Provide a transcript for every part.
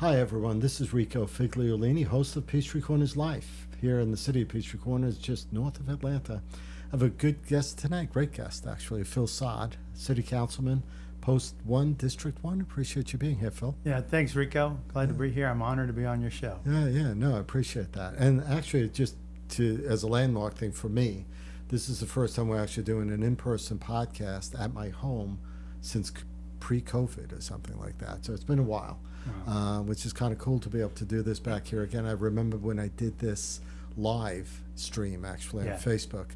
Hi everyone, this is Rico Figliolini, host of Peachtree Corners Life, here in the city of Peachtree Corners, just north of Atlanta. I have a good guest tonight, great guest actually, Phil Sadd, City Councilman, Post 1, District 1. Appreciate you being here, Phil. Yeah, thanks, Rico. Glad to be here. I'm honored to be on your show. No, I appreciate that. And actually, just as a landmark thing for me, this is the first time we're actually doing an in-person podcast at my home since pre-COVID or something like that. So it's been a while. Wow. Which is kind of cool to be able to do this back here again. I remember when I did this live stream actually on Facebook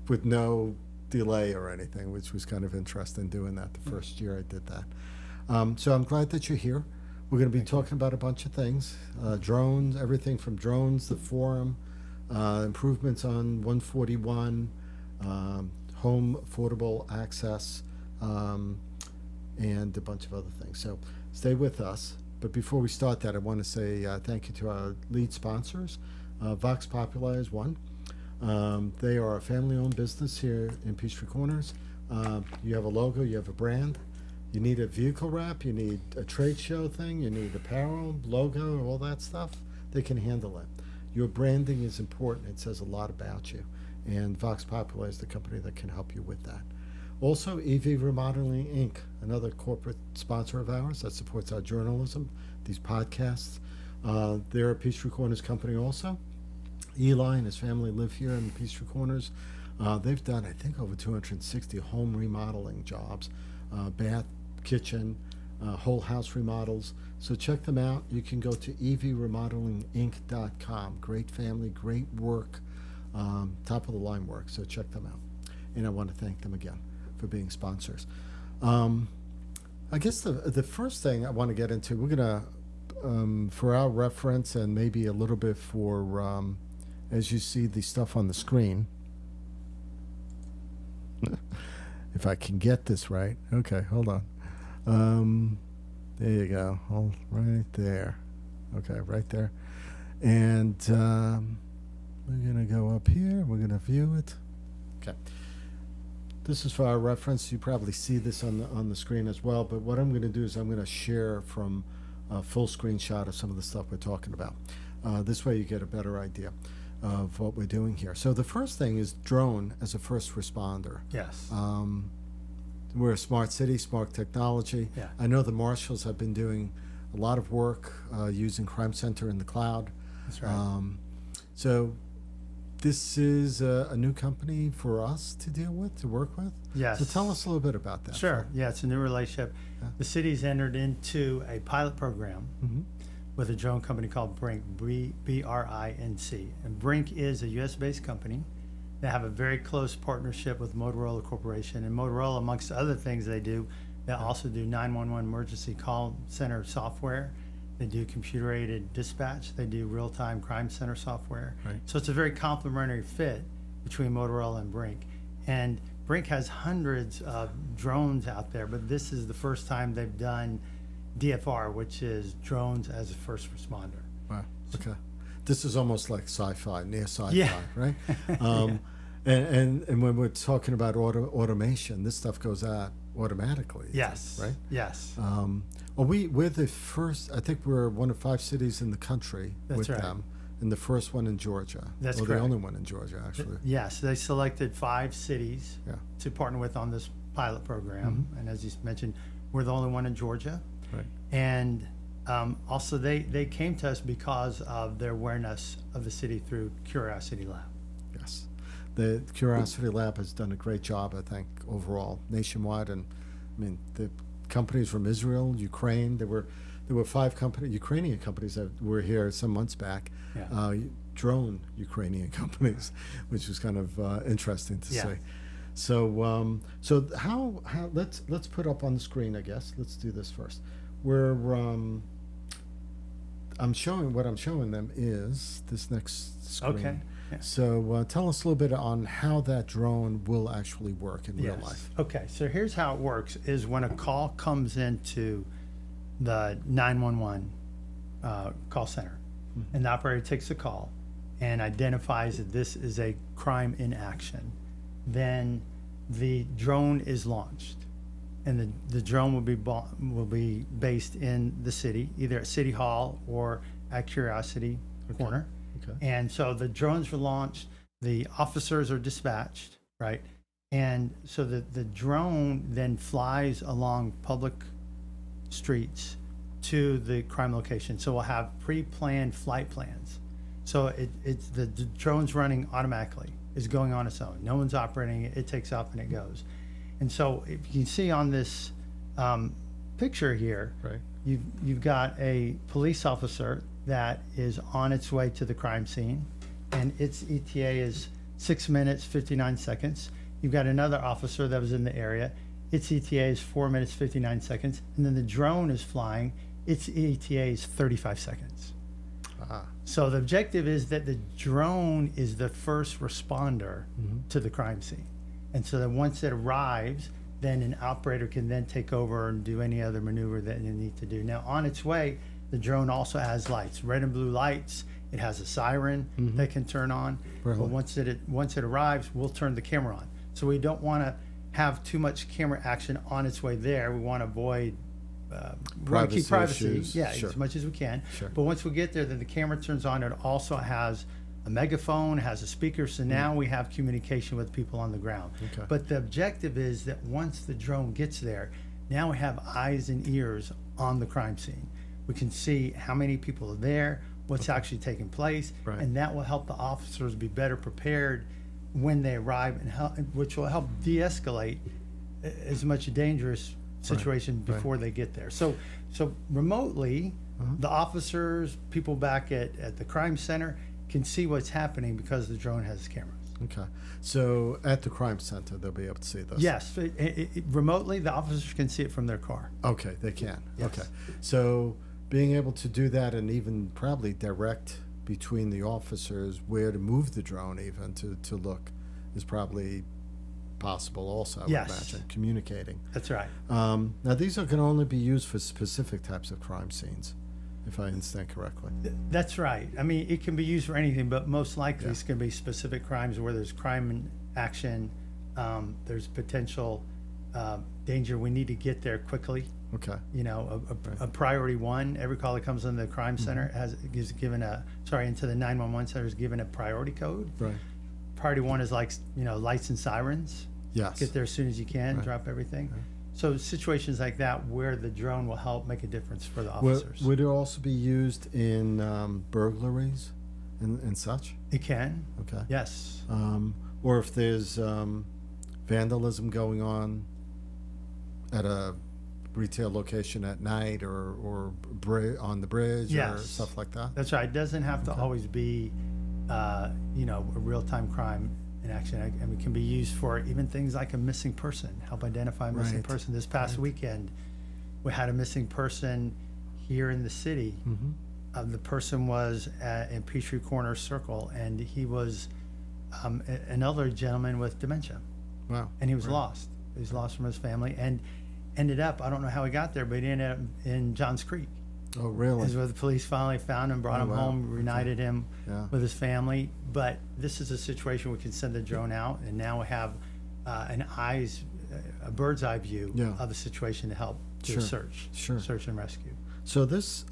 with no delay or anything, which was kind of interesting doing that the first year I did that. So I'm glad that you're here. We're going to be talking about a bunch of things, drones, everything from drones, the forum, improvements on 141, home affordable access, and a bunch of other things. So stay with us. But before we start that, I want to say thank you to our lead sponsors. Vox Populi is one. They are a family-owned business here in Peachtree Corners. You have a logo, you have a brand. You need a vehicle wrap, you need a trade show thing, you need apparel, logo, all that stuff. They can handle it. Your branding is important. It says a lot about you. And Vox Populi is the company that can help you with that. Also, EV Remodeling, Inc., another corporate sponsor of ours that supports our journalism, these podcasts. They're a Peachtree Corners company also. Eli and his family live here in Peachtree Corners. They've done, I think, over 260 home remodeling jobs, bath, kitchen, whole house remodels. So check them out. You can go to evremodelinginc.com. Great family, great work, top of the line work. So check them out. And I want to thank them again for being sponsors. I guess the first thing I want to get into, we're going to, for our reference and maybe a little bit for, as you see the stuff on the screen, if I can get this right. Okay, hold on. There you go. Hold right there. Okay, right there. And we're going to go up here. We're going to view it. Okay. This is for our reference. You probably see this on the screen as well, but what I'm going to do is I'm going to share from a full screenshot of some of the stuff we're talking about. This way you get a better idea of what we're doing here. So the first thing is drone as a first responder. Yes. We're a smart city, smart technology. Yeah. I know the marshals have been doing a lot of work using Crime Center in the cloud. That's right. So this is a new company for us to deal with, to work with? Yes. So tell us a little bit about that. Sure. Yeah, it's a new relationship. Yeah. The city's entered into a pilot program Mm-hmm. with a drone company called Brinc, B-R-I-N-C. And Brinc is a U.S.-based company. They have a very close partnership with Motorola Corporation. And Motorola, amongst other things they do, they also do 911 emergency call center software. They do computer-aided dispatch. They do real-time crime center software. Right. So it's a very complementary fit between Motorola and Brinc. And Brinc has hundreds of drones out there, but this is the first time they've done DFR, which is drones as a first responder. Wow. Okay. This is almost like sci-fi, near sci-fi, Yeah. right? And when we're talking about automation, this stuff goes out automatically. Yes. Right? Yes. Well, we're the first, I think we're one of 5 cities in the country That's with right. them, and the first one in Georgia. That's or correct. the only one in Georgia, actually. Yes, they selected 5 cities Yeah. to partner with on this pilot program. And as you mentioned, we're the only one in Georgia. Right. And also they came to us because of their awareness of the city through Curiosity Lab. Yes. The Curiosity Lab has done a great job, I think, overall, nationwide. And I mean, the companies from Israel, Ukraine, there were 5 Ukrainian companies that were here some months back, Yeah. drone Ukrainian companies, which was kind of interesting to Yeah. see. So so how let's put up on the screen, I guess. Let's do this first. I'm showing them is this next screen. Okay. Yeah. So tell us a little bit on how that drone will actually work in real life. Okay, so here's how it works is when a call comes into the 911 call center, and the operator takes the call and identifies that this is a crime in action, then the drone is launched. and the drone will be based in the city, either at City Hall or at Curiosity Corner. Okay. And so the drones were launched, the officers are dispatched, right? And so the drone then flies along public streets to the crime location. So we'll have pre-planned flight plans. So it's the drone's running automatically, is going on its own. No one's operating it. It takes off and it goes. And so if you can see on this picture here, Right. you've got a police officer that is on its way to the crime scene, and its ETA is 6 minutes, 59 seconds. You've got another officer that was in the area. Its ETA is 4 minutes, 59 seconds. And then the drone is flying. Its ETA is 35 seconds. Ah. So the objective is that the drone is the first responder to the crime scene. And so then once it arrives, then an operator can then take over and do any other maneuver that you need to do. Now, on its way, the drone also has lights, red and blue lights. It has a siren that can turn on. Really? But once it arrives, we'll turn the camera on. So we don't want to have too much camera action on its way there. We want to avoid we want to keep privacy, issues. yeah, Sure. as much as we can. Sure. But once we get there, then the camera turns on. It also has a megaphone, has a speaker, so now we have communication with people on the ground. Okay. But the objective is that once the drone gets there, now we have eyes and ears on the crime scene. We can see how many people are there, what's actually taking place, Right. and that will help the officers be better prepared when they arrive, which will help de-escalate as much dangerous situation before they get there. So remotely, the officers, people back at the crime center can see what's happening because the drone has cameras. Okay. So at the crime center, they'll be able to see this. Yes, remotely, the officers can see it from their car. Okay, they can. Yes. Okay. So being able to do that and even probably direct between the officers where to move the drone even to look is probably possible also, I would Yes. imagine, communicating. That's right. Now, these are going to only be used for specific types of crime scenes, if I understand correctly. That's right. I mean, it can be used for anything, but most likely Yeah. it's going to be specific crimes where there's crime in action, there's potential danger. We need to get there quickly. Okay. You know, a priority one. Every call that comes into the crime center is given into the 911 center is given a priority code. Right. Priority one is like, lights and sirens. Yes. Get there as soon as you can, Right. drop everything. So situations like that where the drone will help make a difference for the Would, officers. would it also be used in burglaries and such? It can. Okay. Yes. Or if there's vandalism going on at a retail location at night or on the bridge or Yes. stuff like that? That's right. It doesn't have to always be, a real-time crime in action. I mean, it can be used for even things like a missing person, help identify a missing Right. person. This past weekend, we had a missing person here in the city. The person was in Peachtree Corners Circle, and he was an elderly gentleman with dementia, Wow. and he was lost. He was lost from his family, and ended up, I don't know how he got there, but he ended up in Johns Creek. Oh, really? Is where the police finally found him, brought Oh, him wow. home, reunited him Yeah. with his family. But this is a situation we can send the drone out, and now we have a bird's eye view Yeah. of the situation to help do Sure. a search and rescue. So this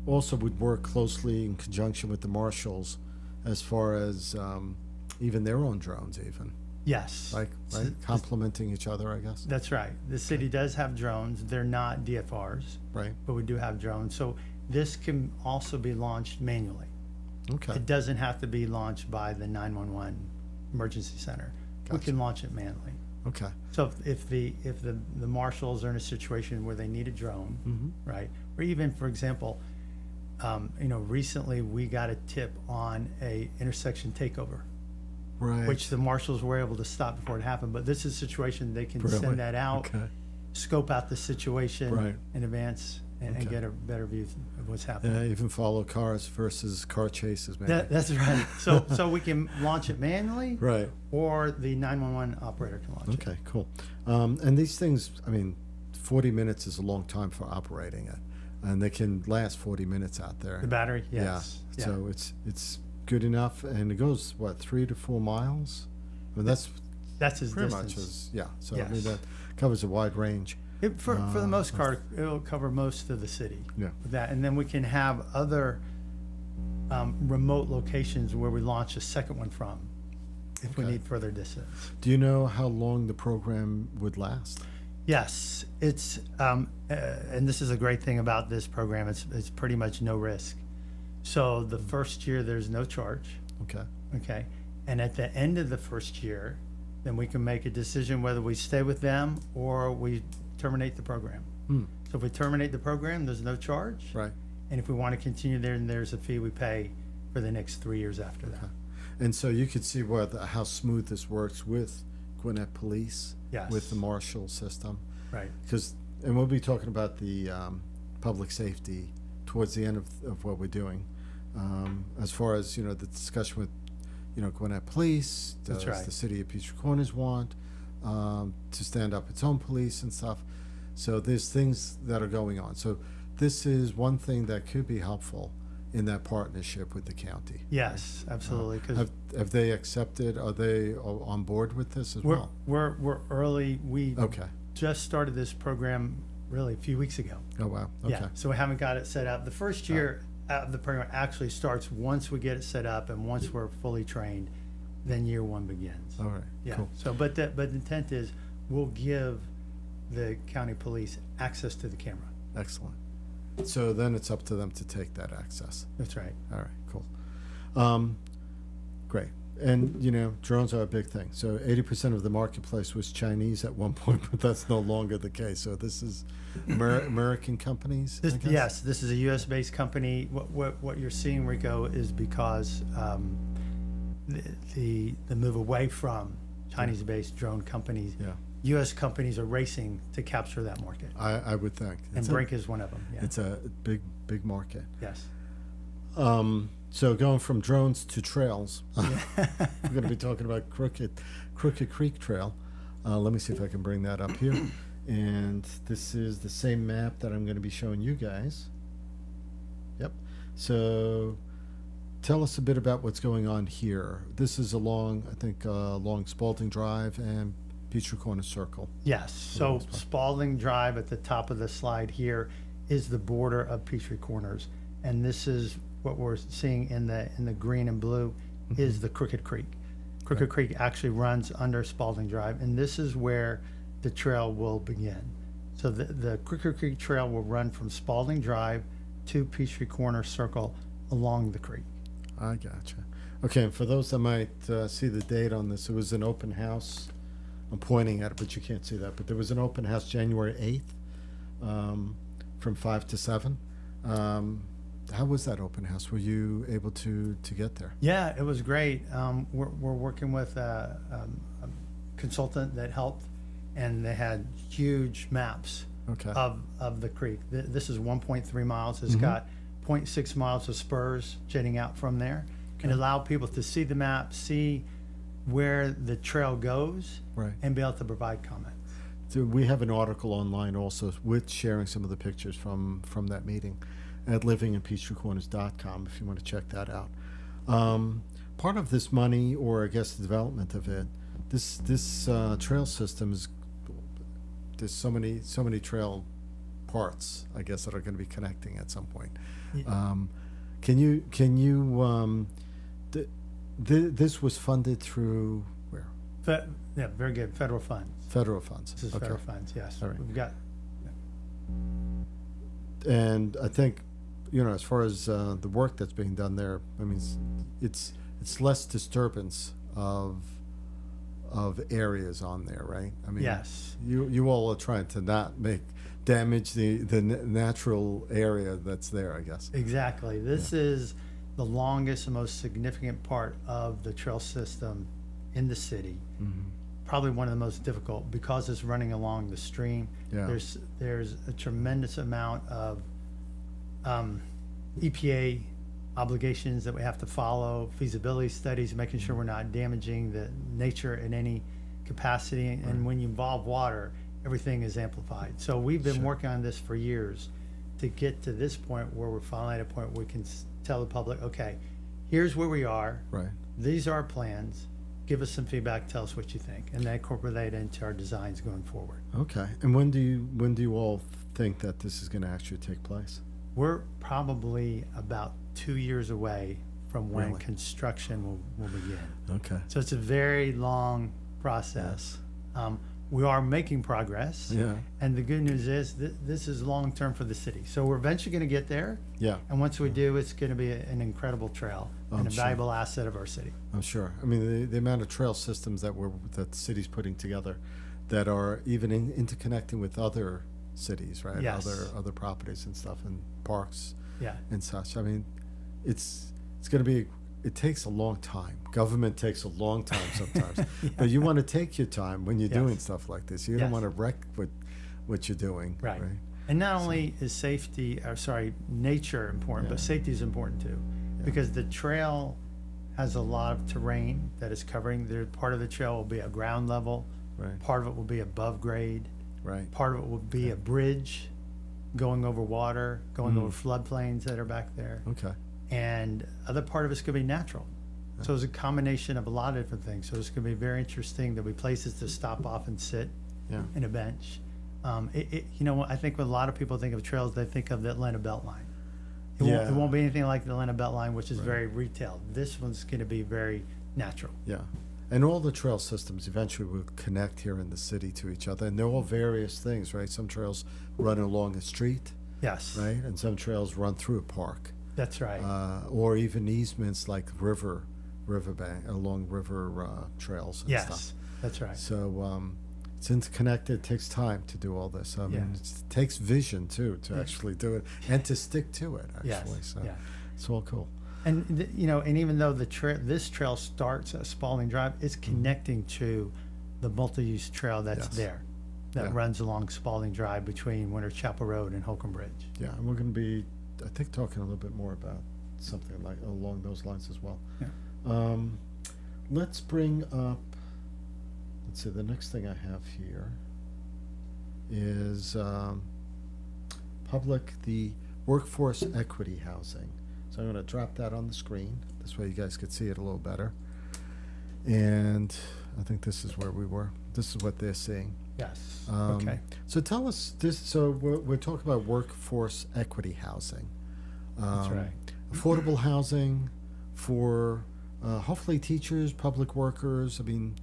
also would work closely in conjunction with the marshals as far as even their own drones even, Yes, right? Complementing each other, I guess. that's right. The city does have drones. They're not DFRs, Right. but we do have drones. So this can also be launched manually. Okay. It doesn't have to be launched by the 911 emergency center. We Gotcha. can launch it manually. Okay. So if the marshals are in a situation where they need a drone, right? Or even, for example, recently we got a tip on a intersection takeover, Right. which the marshals were able to stop before it happened. But this is a situation they can Really? send that out, Okay. scope out the situation Right. in advance, and Okay. get a better view of what's happening. Yeah, even follow cars versus car chases, maybe. That's right. So we can launch it manually, Right. or the 911 operator can launch it. Okay, cool. And these things, 40 minutes is a long time for operating it, and they can last 40 minutes out there. The battery, yes. Yeah. So it's good enough, and it goes 3 to 4 miles. That's That's his pretty distance. much is, yeah. So I mean, Yes. that covers a wide range. For the most part, it'll cover most of the city. Yeah. With that, and then we can have other remote locations where we launch a second one from, if we Okay. need further distance. Do you know how long the program would last? Yes, it's and this is a great thing about this program. It's pretty much no risk. So the first year there's no charge. Okay. Okay, and at the end of the first year, then we can make a decision whether we stay with them or we terminate the program. So if we terminate the program, there's no charge. Right. And if we want to continue there, then there's a fee we pay for the next 3 years after that. And so you could see how smooth this works with Gwinnett Police, Yes. with the marshal system. Right. And we'll be talking about the public safety towards the end of what we're doing. As far as, the discussion with, Gwinnett Police, That's does right. the city of Peachtree Corners want to stand up its own police and stuff. So there's things that are going on. So this is one thing that could be helpful in that partnership with the county. Yes, absolutely. Because Have they accepted? Are they on board with this as well? we're early. We Okay. just started this program really a few weeks ago. Oh, wow. Okay. Yeah, so we haven't got it set up. The first year of the program actually starts once we get it set up and once we're fully trained, then year one begins. All right. Yeah. Cool. So, but the intent is we'll give the county police access to the camera. Excellent. So then it's up to them to take that access. That's right. All right, cool. Great. And, drones are a big thing. So 80% of the marketplace was Chinese at one point, but that's no longer the case. So this is American companies, I guess? Yes, this is a U.S.-based company. What you're seeing, Rico, is because the move away from Chinese-based drone companies. Yeah. U.S. companies are racing to capture that market, I would think. and Brinc is one of them. Yeah. It's a big market. Yes. So going from drones to trails, we're going to be talking about Crooked Creek Trail. Let me see if I can bring that up here. And this is the same map that I'm going to be showing you guys. Yep. So tell us a bit about what's going on here. This is along Spalding Drive and Peachtree Corners Circle. Yes. So Spalding Drive at the top of the slide here is the border of Peachtree Corners, and this is what we're seeing in the green and blue is the Crooked Creek. Crooked Creek actually runs under Spalding Drive, and this is where the trail will begin. So the Crooked Creek Trail will run from Spalding Drive to Peachtree Corners Circle along the creek. I gotcha. Okay, and for those that might see the date on this, it was an open house. I'm pointing at it, but you can't see that. But there was an open house January 8th from 5 to 7. How was that open house? Were you able to get there? Yeah, it was great. We're working with a consultant that helped, and they had huge maps Okay. of the creek. This is 1.3 miles. It's got 0.6 miles of spurs jetting out from there, and allow people to see the map, see where the trail goes, Right. and be able to provide comments. So we have an article online also with sharing some of the pictures from that meeting at livinginpeachtreecorners.com if you want to check that out. Part of this money, or I guess the development of it, this trail system is, there's so many trail parts, I guess, that are going to be connecting at some point. This was funded through where? Yeah, very good. Federal funds. Federal funds. This is federal funds. Yes. All right. We've got. And I think, as far as the work that's being done there, I mean, it's less disturbance of areas on there, right? I mean, Yes. You all are trying to not damage the natural area that's there, I guess. Exactly. This is the longest and most significant part of the trail system in the city. Probably one of the most difficult because it's running along the stream. Yeah. There's a tremendous amount of EPA obligations that we have to follow, feasibility studies, making sure we're not damaging the nature in any capacity. And when you involve water, everything is amplified. So we've been working on this for years to get to this point where we're finally at a point where we can tell the public, okay, here's where we are. Right. These are our plans. give us some feedback, tell us what you think, and then incorporate that into our designs going forward. Okay. And when do you all think that this is going to actually take place? We're probably about 2 years away from when Really? construction will begin. Okay. So it's a very long process. We are making progress. Yeah. And the good news is this is long term for the city. So we're eventually going to get there. Yeah. And once we do, it's going to be an incredible trail and I'm a sure. valuable asset of our city. I'm sure. I mean, the amount of trail systems that the city's putting together that are even interconnecting with other cities, right? Yes. Other properties and stuff and parks Yeah. and such. I mean, it's going to be, it takes a long time. Government takes a long time sometimes. But you want to take your time when you're Yes. doing stuff like this. You don't Yes. want to wreck what you're doing. Right. And not only is nature important, but Yeah. safety is important too. Because the trail has a lot of terrain that is covering. Part of the trail will be a ground level. Right. Part of it will be above grade. Right. Part of it will be a bridge going over water, going over floodplains that are back there. Okay. And other part of it's going to be natural. So it's a combination of a lot of different things. So it's going to be very interesting. There'll be places to stop off and sit Yeah. in a bench. I think when a lot of people think of trails, they think of the Atlanta Beltline. It won't be anything like the Atlanta Beltline, which is very retail. This one's going to be very natural. Yeah. And all the trail systems eventually will connect here in the city to each other. And they're all various things, right? Some trails run along a street, Yes, right? And some trails run through a park. that's right. Or even easements like riverbank, along river trails and Yes, stuff. that's right. So it's interconnected. It takes time to do all this. I mean, Yeah. it takes vision, too, to actually do it and to stick to it, Yes, actually. So yeah. it's all cool. And and even though this trail starts at Spalding Drive, it's connecting to the multi-use trail that's Yes. there, that Yeah. runs along Spalding Drive between Winter Chapel Road and Holcomb Bridge. Yeah, and we're going to be, I think, talking a little bit more about something like along those lines as well. Yeah. Let's bring up, let's see, the next thing I have here is the workforce equity housing. So I'm going to drop that on the screen. This way you guys could see it a little better. And I think this is where we were. This is what they're seeing. Yes. Um, Okay. So tell us this. So we're talking about workforce equity housing. That's right. Affordable housing for hopefully teachers, public workers. I mean,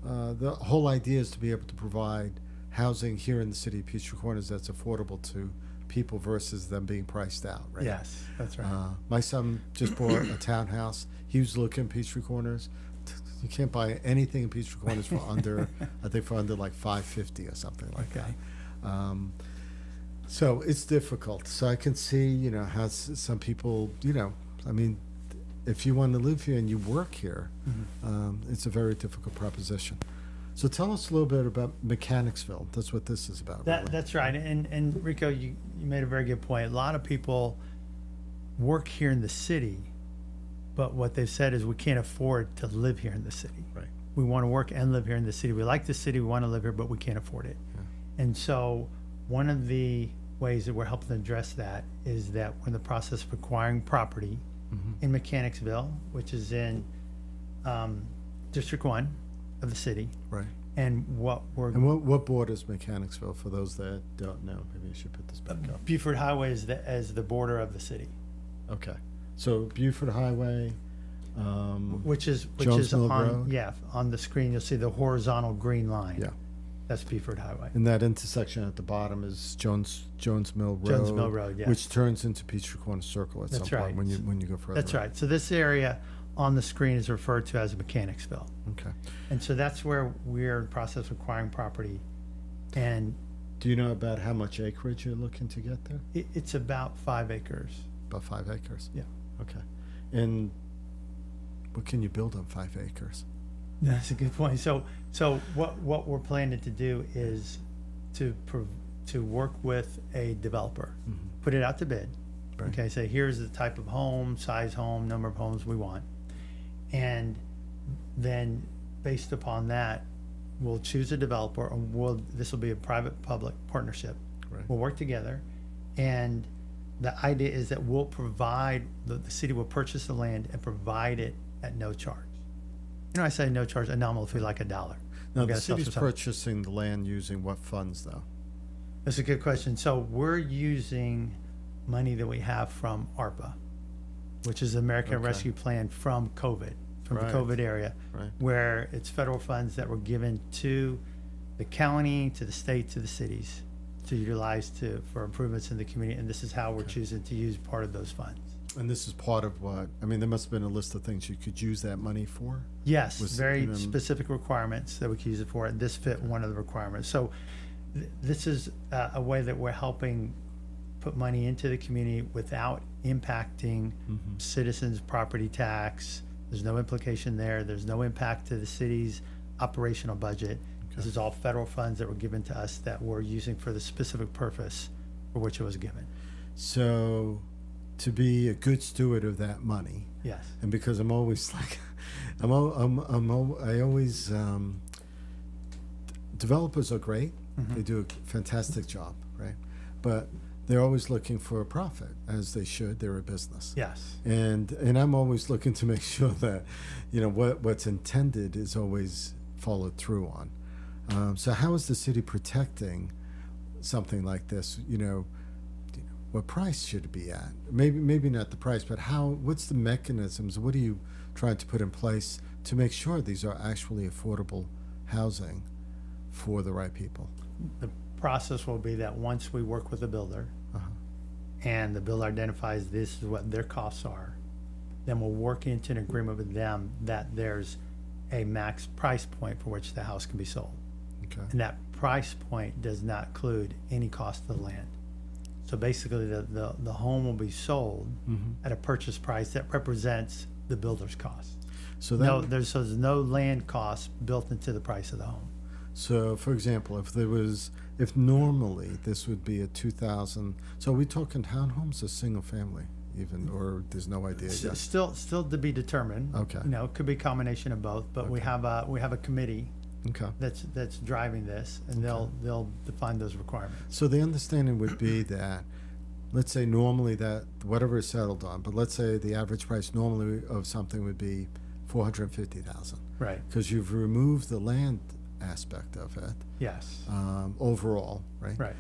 the whole idea is to be able to provide housing here in the city of Peachtree Corners that's affordable to people versus them being priced out, right? Yes, that's right. My son just bought a townhouse. He was looking at Peachtree Corners. You can't buy anything in Peachtree Corners for under, I think for under like $550 or something like Okay. that. So it's difficult. So I can see, how some people, I mean, if you want to live here and you work here, it's a very difficult proposition. So tell us a little bit about Mechanicsville. That's what this is about. Really. That's right. And Rico, you made a very good point. A lot of people work here in the city, but what they've said is we can't afford to live here in the city. Right. We want to work and live here in the city. We like the city, we want to live here, but we can't afford it. Yeah. And so one of the ways that we're helping to address that is that we're in the process of acquiring property in Mechanicsville, which is in District 1 of the city. Right. And what What borders Mechanicsville for those that don't know? Maybe I should put this back up. Buford Highway is as the border of the city, Okay. So Buford Highway, which is Jones Mill on Road? on the screen you'll see the horizontal green line. Yeah. That's Buford Highway. and that intersection at the bottom is Jones Mill Road. Jones Mill Road, yes. Which turns into Peachtree Corners Circle at That's some right. point when you go further. That's right. So this area on the screen is referred to as Mechanicsville. Okay. And so that's where we're in the process of acquiring property. And Do you know about how much acreage you're looking to get there? it's about 5 acres. About 5 acres. Yeah. Okay. And what can you build on 5 acres? That's a good point. So what we're planning to do is to work with a developer, put it out to bid. Right. Okay, say here's the type of home, size home, number of homes we want. And then based upon that, we'll choose a developer and this will be a private-public partnership. Right. We'll work together, and the idea is that we'll provide, the city will purchase the land and provide it at no charge. I say no charge, a nominal fee like $1. Now, We the gotta sell city's for some- purchasing the land using what funds, though? That's a good question. So we're using money that we have from ARPA, which is American Okay. Rescue Plan from COVID, from Right. the COVID area, Right. where it's federal funds that were given to the county, to the state, to the cities to utilize for improvements in the community. And this is how we're choosing to use part of those funds. And this is part of what, I mean, there must have been a list of things you could use that money for? Yes, Was, very um, specific requirements that we can use it for. And this fit one of the requirements. So this is a way that we're helping put money into the community without impacting citizens' property tax. There's no implication there. There's no impact to the city's operational budget. This is all federal funds that were given to us that we're using for the specific purpose for which it was given. So, to be a good steward of that money, Yes. and because I'm always like, I always, developers are great. They do a fantastic job, right? But they're always looking for a profit, as they should. They're a business. Yes. And I'm always looking to make sure that, what's intended is always followed through on. So how is the city protecting something like this? What price should it be at? Maybe not the price, but what's the mechanisms? What are you trying to put in place to make sure these are actually affordable housing for the right people? The process will be that once we work with the builder and the builder identifies this is what their costs are, then we'll work into an agreement with them that there's a max price point for which the house can be sold. Okay. And that price point does not include any cost of the land. So basically the home will be sold at a purchase price that represents the builder's cost. So There's no land cost built into the price of the home. So, for example, if normally this would be a 2,000, so are we talking townhomes or single family even, or there's no idea yet? Still to be determined. Okay. It could be a combination of both, but we have a committee Okay. that's driving this, and they'll define those requirements. So the understanding would be that, let's say normally that whatever is settled on, but let's say the average price normally of something would be 450,000, Right. because you've removed the land aspect of it Yes. overall, right? Right.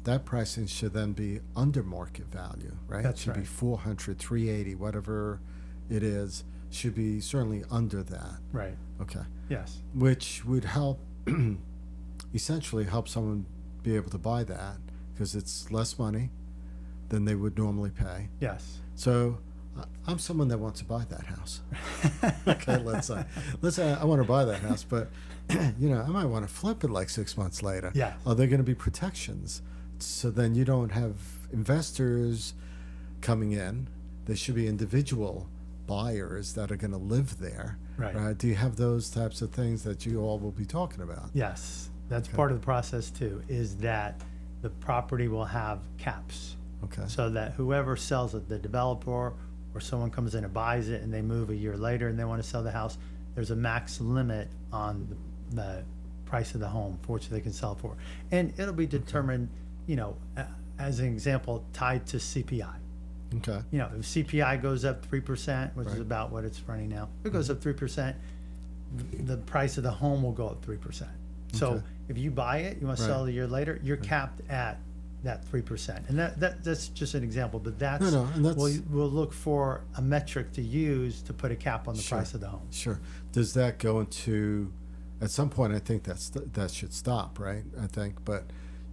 That pricing should then be under market value, right? That's It should be right. 400, 380, whatever it is, should be certainly under that. Right. Okay. Yes. Which would help, essentially help someone be able to buy that, because it's less money than they would normally pay. Yes. So I'm someone that wants to buy that house. Okay, let's say I want to buy that house, but I might want to flip it like 6 months later. Yeah. Are there going to be protections? So then you don't have investors coming in. There should be individual buyers that are going to live there. Right. Do you have those types of things that you all will be talking about? Yes. That's Okay. part of the process too, is that the property will have caps. Okay. So that whoever sells it, the developer or someone comes in and buys it and they move a year later and they want to sell the house, there's a max limit on the price of the home for which they can sell for. And it'll be determined, as an example, tied to CPI. Okay. If CPI goes up 3%, which is Right. about what it's running now, if it goes up 3%, the price of the home will go up 3%. So Okay. if you buy it, you want to Right. sell it a year later, you're capped at that 3%. And that's just an example, but that's, No, and that's- we'll look for a metric to use to put a cap on the Sure. price of the home. Sure. Does that go into, at some point, I think that should stop, right? I think, but,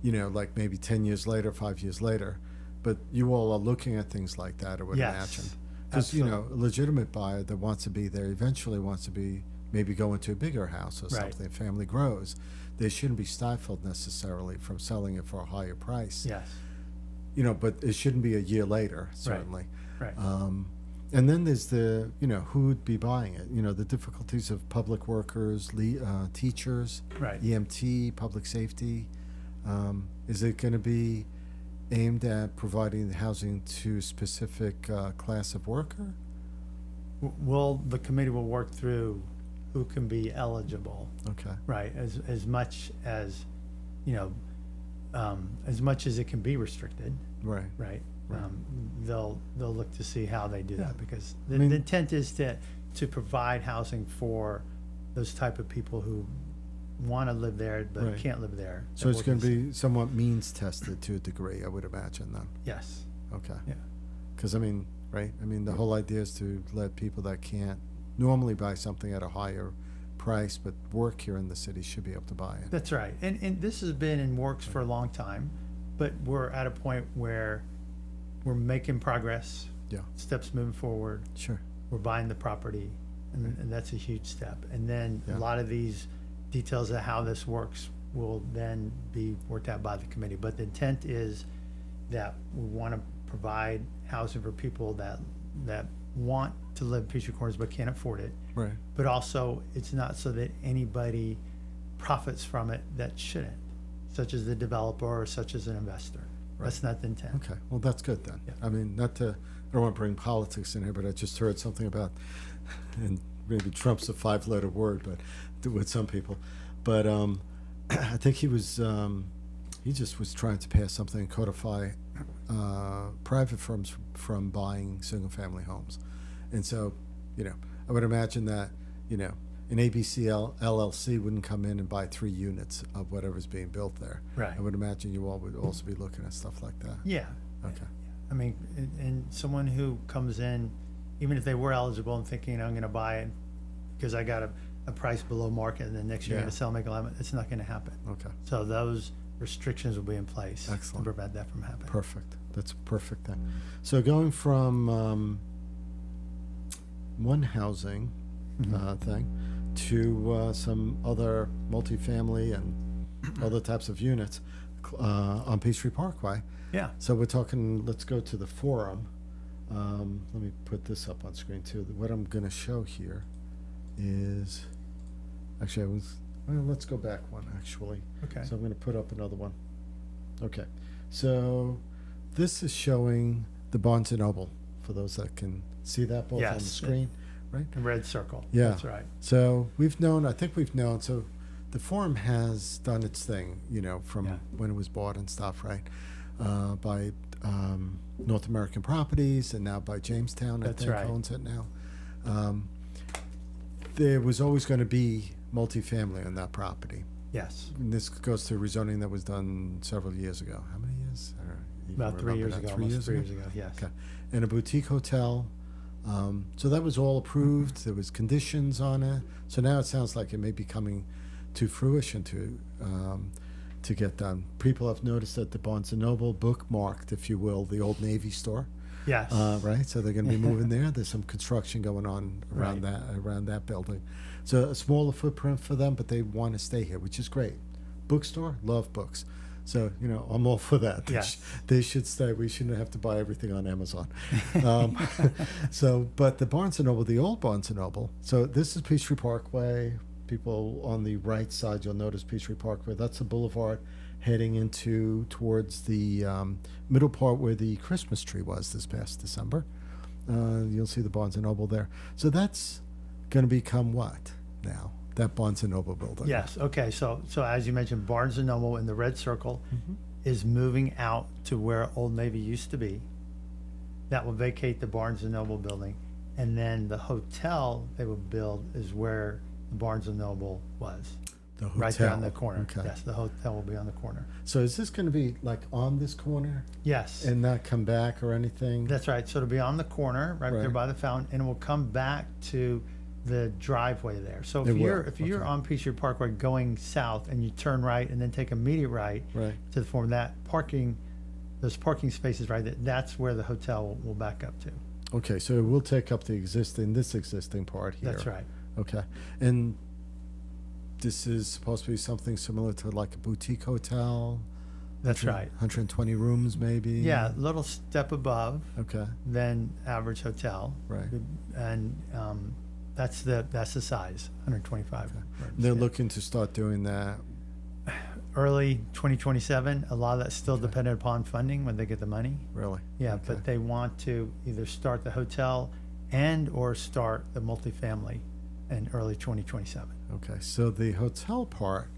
like maybe 10 years later, 5 years later, but you all are looking at things like that, I would Yes, imagine. Because, a legitimate buyer that wants to be there eventually wants to be, maybe go into a bigger house or Right. something, family grows. They shouldn't be stifled necessarily from selling it for a higher price. Yes, But it shouldn't be a year later, certainly. right. And then there's the, who would be buying it? The difficulties of public workers, teachers, Right. EMT, public safety. Is it going to be aimed at providing the housing to a specific class of worker? The committee will work through who can be eligible. Okay. Right, as much as, as much as it can be restricted, Right. right? Right. They'll look to see how they do Yeah. that, because I mean- the intent is to to provide housing for those type of people who want to live there but Right. can't live there. So that it's work going in to the city. be somewhat means tested to a degree, I would imagine then. Yes. Okay. Yeah. Because, I mean, right? I mean, the whole idea is to let people that can't normally buy something at a higher price but work here in the city should be able to buy it. That's right. And this has been in works for a long time, but we're at a point where we're making progress, Yeah, steps moving forward. sure. We're buying the property, and that's a huge step. And then Yeah. a lot of these details of how this works will then be worked out by the committee. But the intent is that we want to provide housing for people that want to live in Peachtree Corners but can't afford it. Right. But also, it's not so that anybody profits from it that shouldn't, such as the developer or such as an investor. That's not the intent. Okay, well, that's good then. Yeah. I mean, not to, I don't want to bring politics in here, but I just heard something about, and maybe Trump's a five-letter word, but with some people, but I think he just was trying to pass something and codify private firms from buying single-family homes, and so, I would imagine that, an ABC LLC wouldn't come in and buy 3 units of whatever's being built there. Right. I would imagine you all would also be looking at stuff like that. Yeah. Okay. I mean, and someone who comes in, even if they were eligible and thinking, I'm going to buy it because I got a price below market and then next year I'm Yeah. going to sell, make a lot, it's not going to happen. Okay. So those restrictions will be in place Excellent. to prevent that from happening. Perfect. That's a perfect thing. So going from one housing thing to some other multifamily and other types of units on Peachtree Parkway. Yeah. So we're talking, let's go to the forum. Let me put this up on screen too. What I'm going to show here is, actually, let's go back one actually. Okay. So I'm going to put up another one. Okay. So this is showing the Barnes & Noble, for those that can see that both on the Yes. screen, right? The red circle. Yeah. That's right. So I think we've known, so the forum has done its thing, from Yeah. when it was bought and stuff, right? By North American Properties and now by Jamestown, That's I think right. owns it now. There was always going to be multifamily on that property. Yes. And this goes to rezoning that was done several years ago. How many years? I don't even About 3 remember years that. ago. 3 Almost years 3 ago? years ago. Yes. Okay. And a boutique hotel. So that was all approved. There was conditions on it. So now it sounds like it may be coming to fruition to get done. People have noticed that the Barnes & Noble bookmarked, if you will, the old Navy store. Yes. Right, so they're going to be moving there. There's some construction going on around that building. So a smaller footprint for them, but they want to stay here, which is great. Bookstore, love books. So I'm all for that. Yes. They should stay. We shouldn't have to buy everything on Amazon. But the Barnes & Noble, the old Barnes & Noble. So this is Peachtree Parkway. People on the right side, you'll notice Peachtree Parkway. That's the boulevard heading towards the middle part where the Christmas tree was this past December. You'll see the Barnes & Noble there. So that's going to become what now? That Barnes & Noble building. Yes. Okay. So as you mentioned, Barnes & Noble in the red circle is moving out to where Old Navy used to be. That will vacate the Barnes & Noble building, and then the hotel they will build is where the Barnes & Noble was. The hotel. Right there on the corner. Okay. Yes, the hotel will be on the corner. So is this going to be like on this corner Yes. and not come back or anything? That's right. So it'll be on the corner, right there Right. by the fountain, and it will come back to the driveway there. So It if will, you're okay. on Peachtree Parkway going south and you turn right and then take immediate right Right. to the form, those parking spaces right there, that's where the hotel will back up to. Okay, so it will take up this existing part here. That's right. Okay, and this is supposed to be something similar to like a boutique hotel. That's 100 right. 120 rooms, maybe. Yeah, a little step above Okay. than average hotel. Right. And that's the size, 125. rooms, They're yeah. looking to start doing that. Early 2027. A lot of that's still Okay. dependent upon funding when they get the money. Really. Yeah, Okay. but they want to either start the hotel and or start the multifamily in early 2027. Okay, so the hotel part,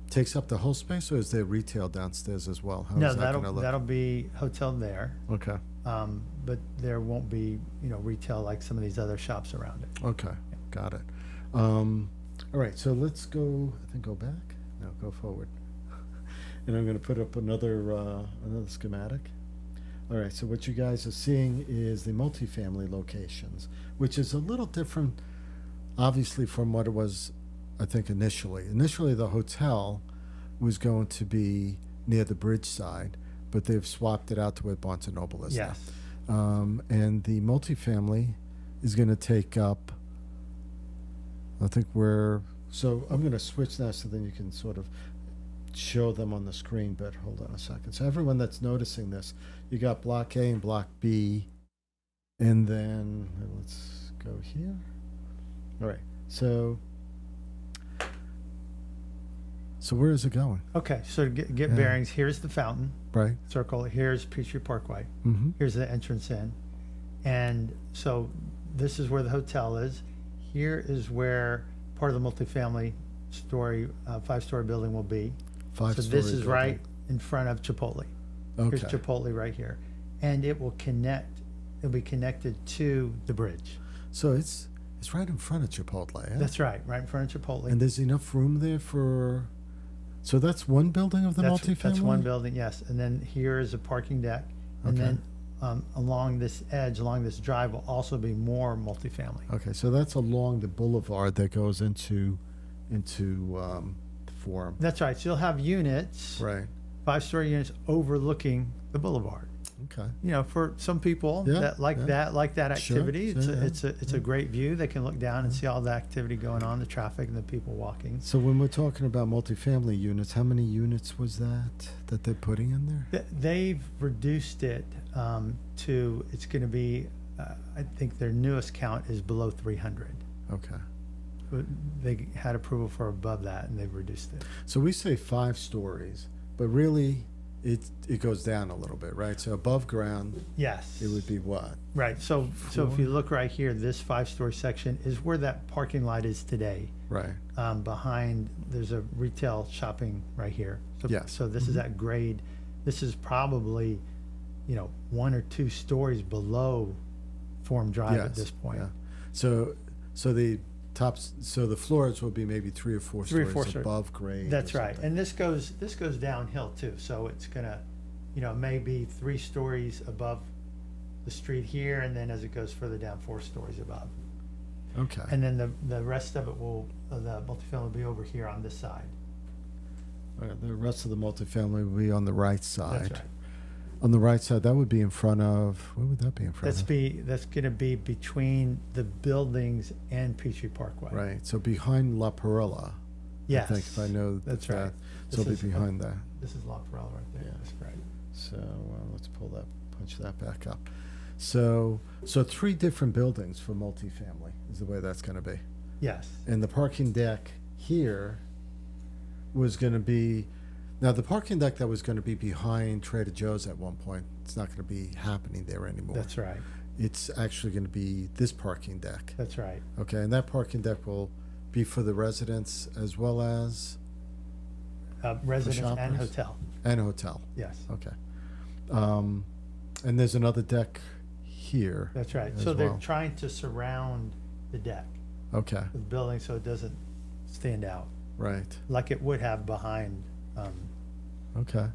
takes up the whole space, or is there retail downstairs as well? How No, is that gonna look? that'll be hotel there, Okay, but there won't be, retail like some of these other shops around it. okay, got it. All right, so let's go, I think go back? No, go forward. And I'm gonna put up another schematic. All right, so what you guys are seeing is the multifamily locations, which is a little different, obviously, from what it was, I think, initially. Initially, the hotel was going to be near the bridge side, but they've swapped it out to where Barnes & Noble is now. Yes. And the multifamily is going to take up, I think so I'm going to switch now so then you can sort of show them on the screen, but hold on a second. So everyone that's noticing this, you got block A and block B, and then let's go here. All right, so where is it going? Okay, so to get Yeah. bearings, here's the fountain Right. circle. Here's Peachtree Parkway. Mm-hmm. Here's the entrance in, and so this is where the hotel is. Here is where part of the multifamily story, 5-story building will be. So this is right in front of Chipotle. Okay. Here's Chipotle right here, and it will connect. It'll be connected to the bridge. So it's right in front of Chipotle. Eh? That's right in front of Chipotle. And there's enough room there for. So that's one building of the multifamily. That's one building, yes. And then here is a parking deck, and Okay. then along this edge, along this drive, will also be more multifamily. Okay, so that's along the boulevard that goes into the Forum. That's right. So you'll have units, Right. 5-story units overlooking the boulevard. Okay. For some people Yeah, that like yeah. that Sure, activity, sure, yeah, it's a great view. They can look down and see all the activity going on, the traffic and the people walking. So when we're talking about multifamily units, how many units was that they're putting in there? They've reduced it to, it's going to be, I think their newest count is below 300. Okay. But they had approval for above that, and they've reduced it. So we say 5 stories, but really it goes down a little bit, right? So above ground, Yes. it would be what? Right. So if you look right here, this 5-story section is where that parking lot is today. Right. Behind, there's a retail shopping right here. So, Yes. So this is at grade. This is probably, 1 or 2 stories below Forum Drive at this point. Yeah. So the tops, so the floors will be maybe 3 or 4 3 or stories 4 stories. above grade. That's or right. something. And this goes downhill too. So it's gonna, maybe 3 stories above the street here, and then as it goes further down, 4 stories above. Okay. And then the rest of it the multifamily will be over here on this side. All right, the rest of the multifamily will be on the right side. That's right. On the right side, that would be in front of, where would that be in front of? That's gonna be between the buildings and Peachtree Parkway. Right, so behind La Perella. Yes. I think, if I know That's that. right. So it'll This be is- behind that. This is La Perella right there. Yeah. That's right. So let's punch that back up. So 3 different buildings for multifamily is the way that's gonna be. Yes. And the parking deck here was gonna be, now the parking deck that was gonna be behind Trader Joe's at one point, it's not gonna be happening there anymore. That's right. It's actually gonna be this parking deck. That's right. Okay, and that parking deck will be for the residents as well as, Residence and shoppers? hotel. and hotel. Yes. Okay. And there's another deck here. That's right. as So they're well. trying to surround the deck Okay, with the building so it doesn't stand out right, like it would have behind. okay.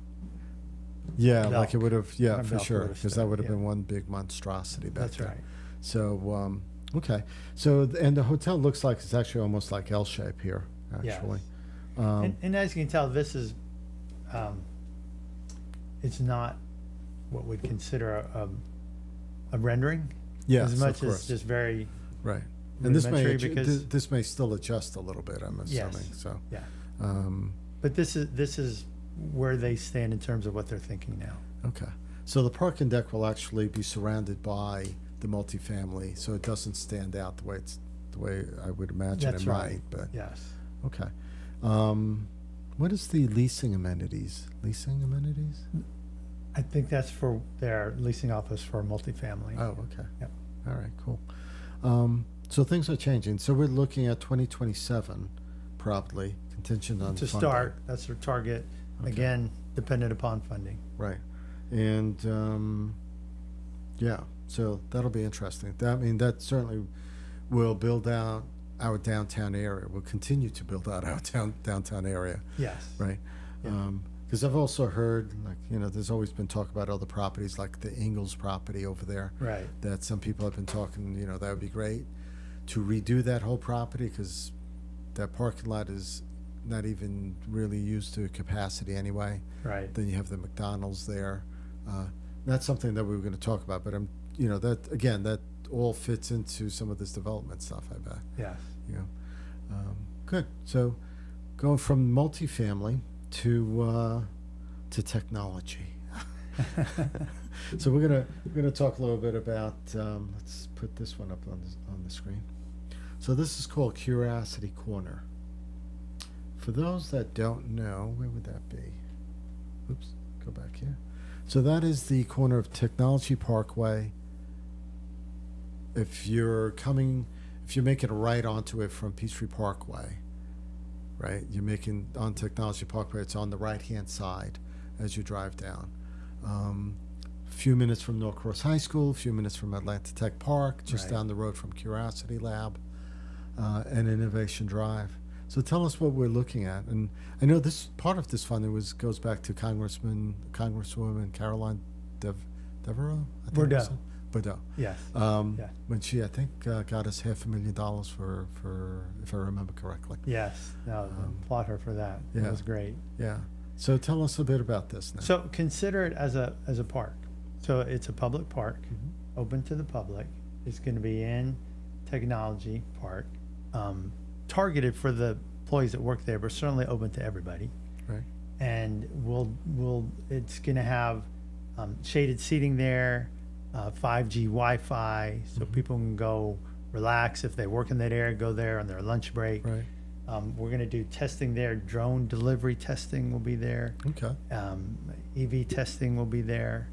Yeah, like it Belk. would have, yeah, Behind for Belk sure, would've because stood, that would have yeah. been one big monstrosity back That's then. right. So, okay, so, and the hotel looks like it's actually almost like L shape here, Yes. actually. And as you can tell, this is, it's not what we'd consider a rendering. Yes, As of much as course. just very, Right. And this may, rudimentary because- this may still adjust a little bit, I'm Yes. assuming, so. yeah. Um, But this is where they stand in terms of what they're thinking now. okay, so the parking deck will actually be surrounded by the multifamily, so it doesn't stand out the way I would imagine That's it right. might, but, Yes. okay. What is the leasing amenities? Leasing amenities? I think that's for their leasing office for multifamily. Oh, okay. Yep. All right, cool. So things are changing. So we're looking at 2027, probably, contingent on To funding. start, that's their target. Okay. Again, dependent upon funding. Right. And yeah, so that'll be interesting. That certainly will build out our downtown area. We'll continue to build out our downtown area, Yes. right? Yeah. Because I've also heard, like, there's always been talk about other properties, like the Ingalls property over there, Right. that some people have been talking, that would be great to redo that whole property, because that parking lot is not even really used to capacity anyway. Right. Then you have the McDonald's there. That's something that we were going to talk about, but that all fits into some of this development stuff, I bet. Yes. Good. So going from multifamily to technology. So we're gonna talk a little bit about. Let's put this one up on the screen. So this is called Curiosity Corner. For those that don't know, where would that be? Oops, go back here. So that is the corner of Technology Parkway. If you're making a right onto it from Peachtree Parkway, right? You're making on Technology Parkway. It's on the right-hand side as you drive down. A few minutes from Norcross High School, a few minutes from Atlanta Tech Park, just Right. down the road from Curiosity Lab and Innovation Drive. So tell us what we're looking at. And I know this part of this funding goes back to Congresswoman Caroline Devereaux. I think Bordeaux. it was. Bordeaux. Yes. Yeah. When she, I think, got us $500,000 for if I remember correctly. Yes. No, applaud her for that. yeah. That was great. Yeah. So tell us a bit about this now. So consider it as a park. So it's a public park, open to the public. It's going to be in Technology Park, targeted for the employees that work there, but certainly open to everybody. Right. And it's going to have shaded seating there, 5G Wi-Fi, so people can go relax if they work in that area, go there on their lunch break. Right. We're going to do testing there. Drone delivery testing will be there. Okay. EV testing will be there.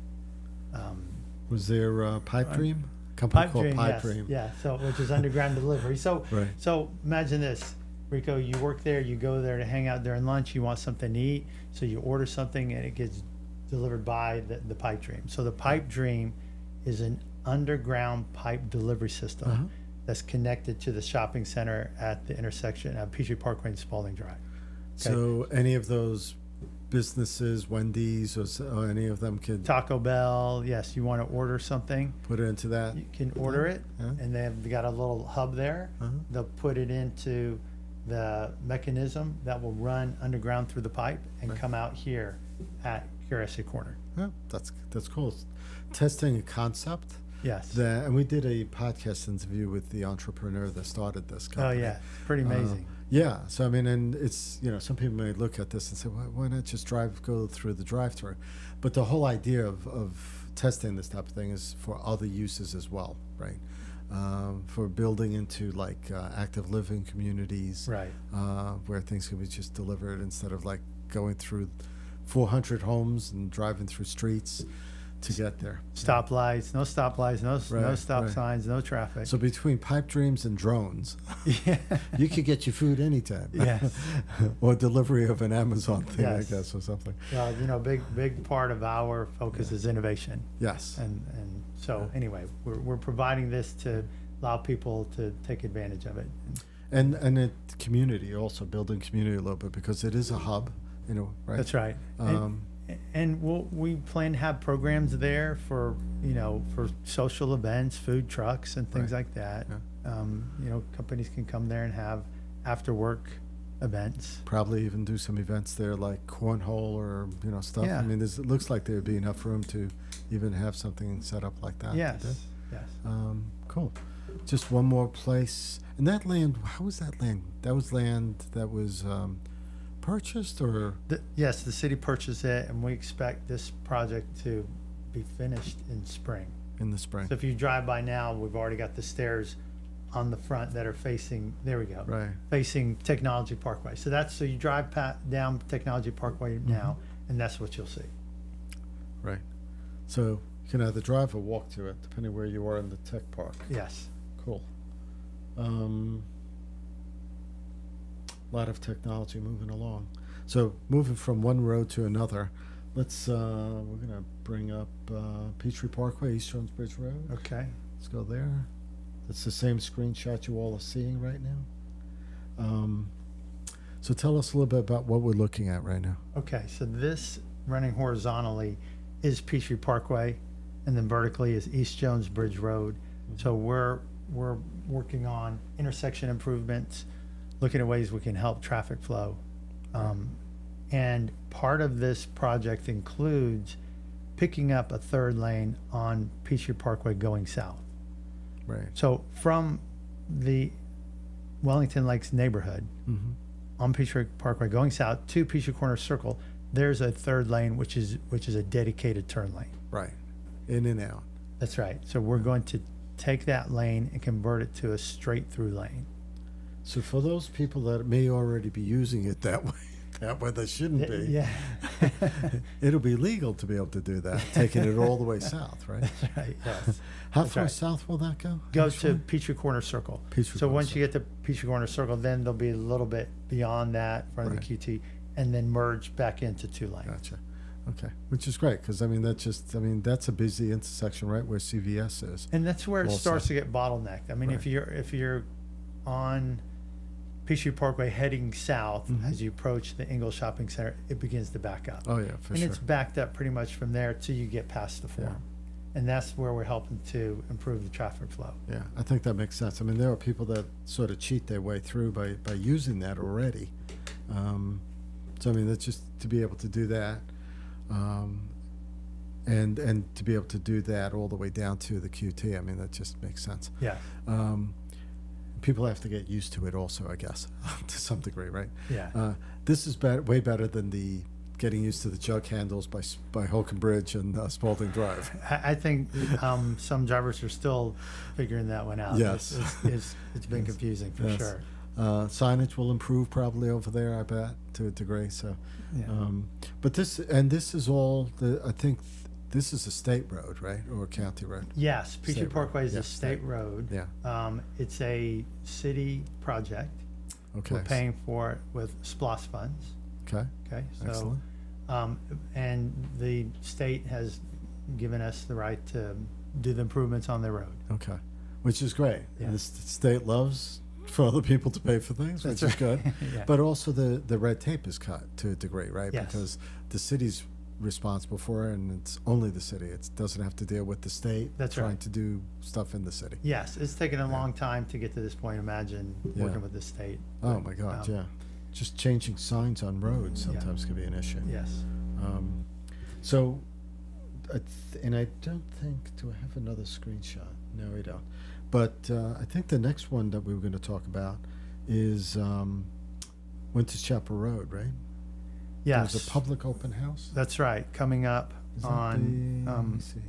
Was there Pipedream? Company called Yes. Pipedream. Yeah, so which is underground delivery. So Right. so imagine this, Rico, you work there, you go there to hang out during lunch, you want something to eat, so you order something and it gets delivered by the Pipedream. So the Pipedream is an underground pipe delivery system that's connected to the shopping center at the intersection of Peachtree Parkway and Spalding Drive. Okay. So any of those businesses, Wendy's or any of them could Taco Bell, yes, you want to order something, put it into that? you can order it, Yeah. and they got a little hub there. They'll put it into the mechanism that will run underground through the pipe and come out here at Curiosity Corner. Yeah, that's cool. Testing a concept. Yes. And we did a podcast interview with the entrepreneur that started this Oh company. yeah, pretty amazing. Yeah. So I mean, and it's some people may look at this and say, why not just go through the drive-through? But the whole idea of testing this type of thing is for other uses as well, right? For building into like active living communities, Right. Where things can be just delivered instead of like going through 400 homes and driving through streets to get there. Stoplights, no stoplights, no Right, stop right. signs, no traffic. So between pipe dreams and drones, yeah. you could get your food anytime. Yes. Or delivery of an Amazon thing, Yes. I guess, or something. Well, big part of our focus is innovation. Yes. And so anyway, we're providing this to allow people to take advantage of it. And it community also, building community a little bit, because it is a hub, right? That's right. And we plan to have programs there for social events, food trucks, and things Right. like that. Yeah. Companies can come there and have after work events. Probably even do some events there like cornhole or stuff. Yeah. I mean, it looks like there'd be enough room to even have something set up like that. Yes. Yes. Cool. Just one more place. And that land, how was that land? That was land that was purchased or? Yes, the city purchased it, and we expect this project to be finished in spring. In the spring. So if you drive by now, we've already got the stairs on the front that are facing, there we go, Right. facing Technology Parkway. So you drive down Technology Parkway now, and that's what you'll see. Right. So you can either drive or walk to it, depending where you are in the tech park. Yes. Cool. lot of technology moving along. So moving from one road to another, let's, we're gonna bring up Peachtree Parkway, East Jones Bridge Road. Okay. Let's go there. That's the same screenshot you all are seeing right now. So tell us a little bit about what we're looking at right now. Okay, so this running horizontally is Peachtree Parkway, and then vertically is East Jones Bridge Road. So we're working on intersection improvements, looking at ways we can help traffic flow. And part of this project includes picking up a third lane on Peachtree Parkway going south. Right. So from the Wellington Lakes neighborhood Mm-hmm. on Peachtree Parkway going south to Peachtree Corners Circle, there's a third lane which is a dedicated turn lane. Right. In and out. That's right. So we're going to take that lane and convert it to a straight through lane. So for those people that may already be using it that way they shouldn't be. Yeah. It'll be legal to be able to do that, taking it all the way south, right? That's right. Yes. How That's far right. south will that go? Go actually? to Peachtree Corners Circle. Peachtree So Corners once you get to Peachtree Corners Circle, then there'll be a little bit beyond that in front of Right. the QT, and then merge back into two lane. Gotcha. Okay, which is great because that's a busy intersection right where CVS is. And that's where it Well starts said. to get bottlenecked. I mean, Right. if you're on Peachtree Parkway heading south, Mhm. as you approach the Ingalls Shopping Center, it begins to back up. Oh yeah, for And sure. it's backed up pretty much from there till you get past the Forum. And that's where we're helping to improve the traffic flow. Yeah, I think that makes sense. I mean, there are people that sort of cheat their way through by using that already. So I mean, that's just to be able to do that, and to be able to do that all the way down to the QT. I mean, that just makes sense. Yeah. People have to get used to it, also, I guess, to some degree, right? Yeah. This is way better than the getting used to the jug handles by Holcomb Bridge and Spalding Drive. I think some drivers are still figuring that one out. Yes. It's been confusing for Yes. sure. Signage will improve probably over there, I bet, to a degree. So, Yeah. but this is all I think this is a state road, right, or a county road? Yes, Peachtree State road. Parkway is Yeah, a state road. Yeah. It's a city project. Okay. We're paying for it with SPLOST funds. Okay. Okay, so Excellent. and the state has given us the right to do the improvements on the road. Okay. Which is great. Yeah. The state loves for other people to pay for things, which That's is good. Yeah. But also the red tape is cut to a degree, right? Yes. Because the city's responsible for it, and it's only the city. It doesn't have to deal with the state That's trying right. to do stuff in the city. Yes, it's taken a long time to get to this point. Imagine Yeah. working with the state. Oh my God, yeah. Just changing signs on roads Yeah. sometimes can be an issue. Yes. So, and I don't think, do I have another screenshot? No, we don't. But I think the next one that we were going to talk about is Winters Chapel Road, right? Yes. There's a public open house. That's right. Coming up Is that on let me see.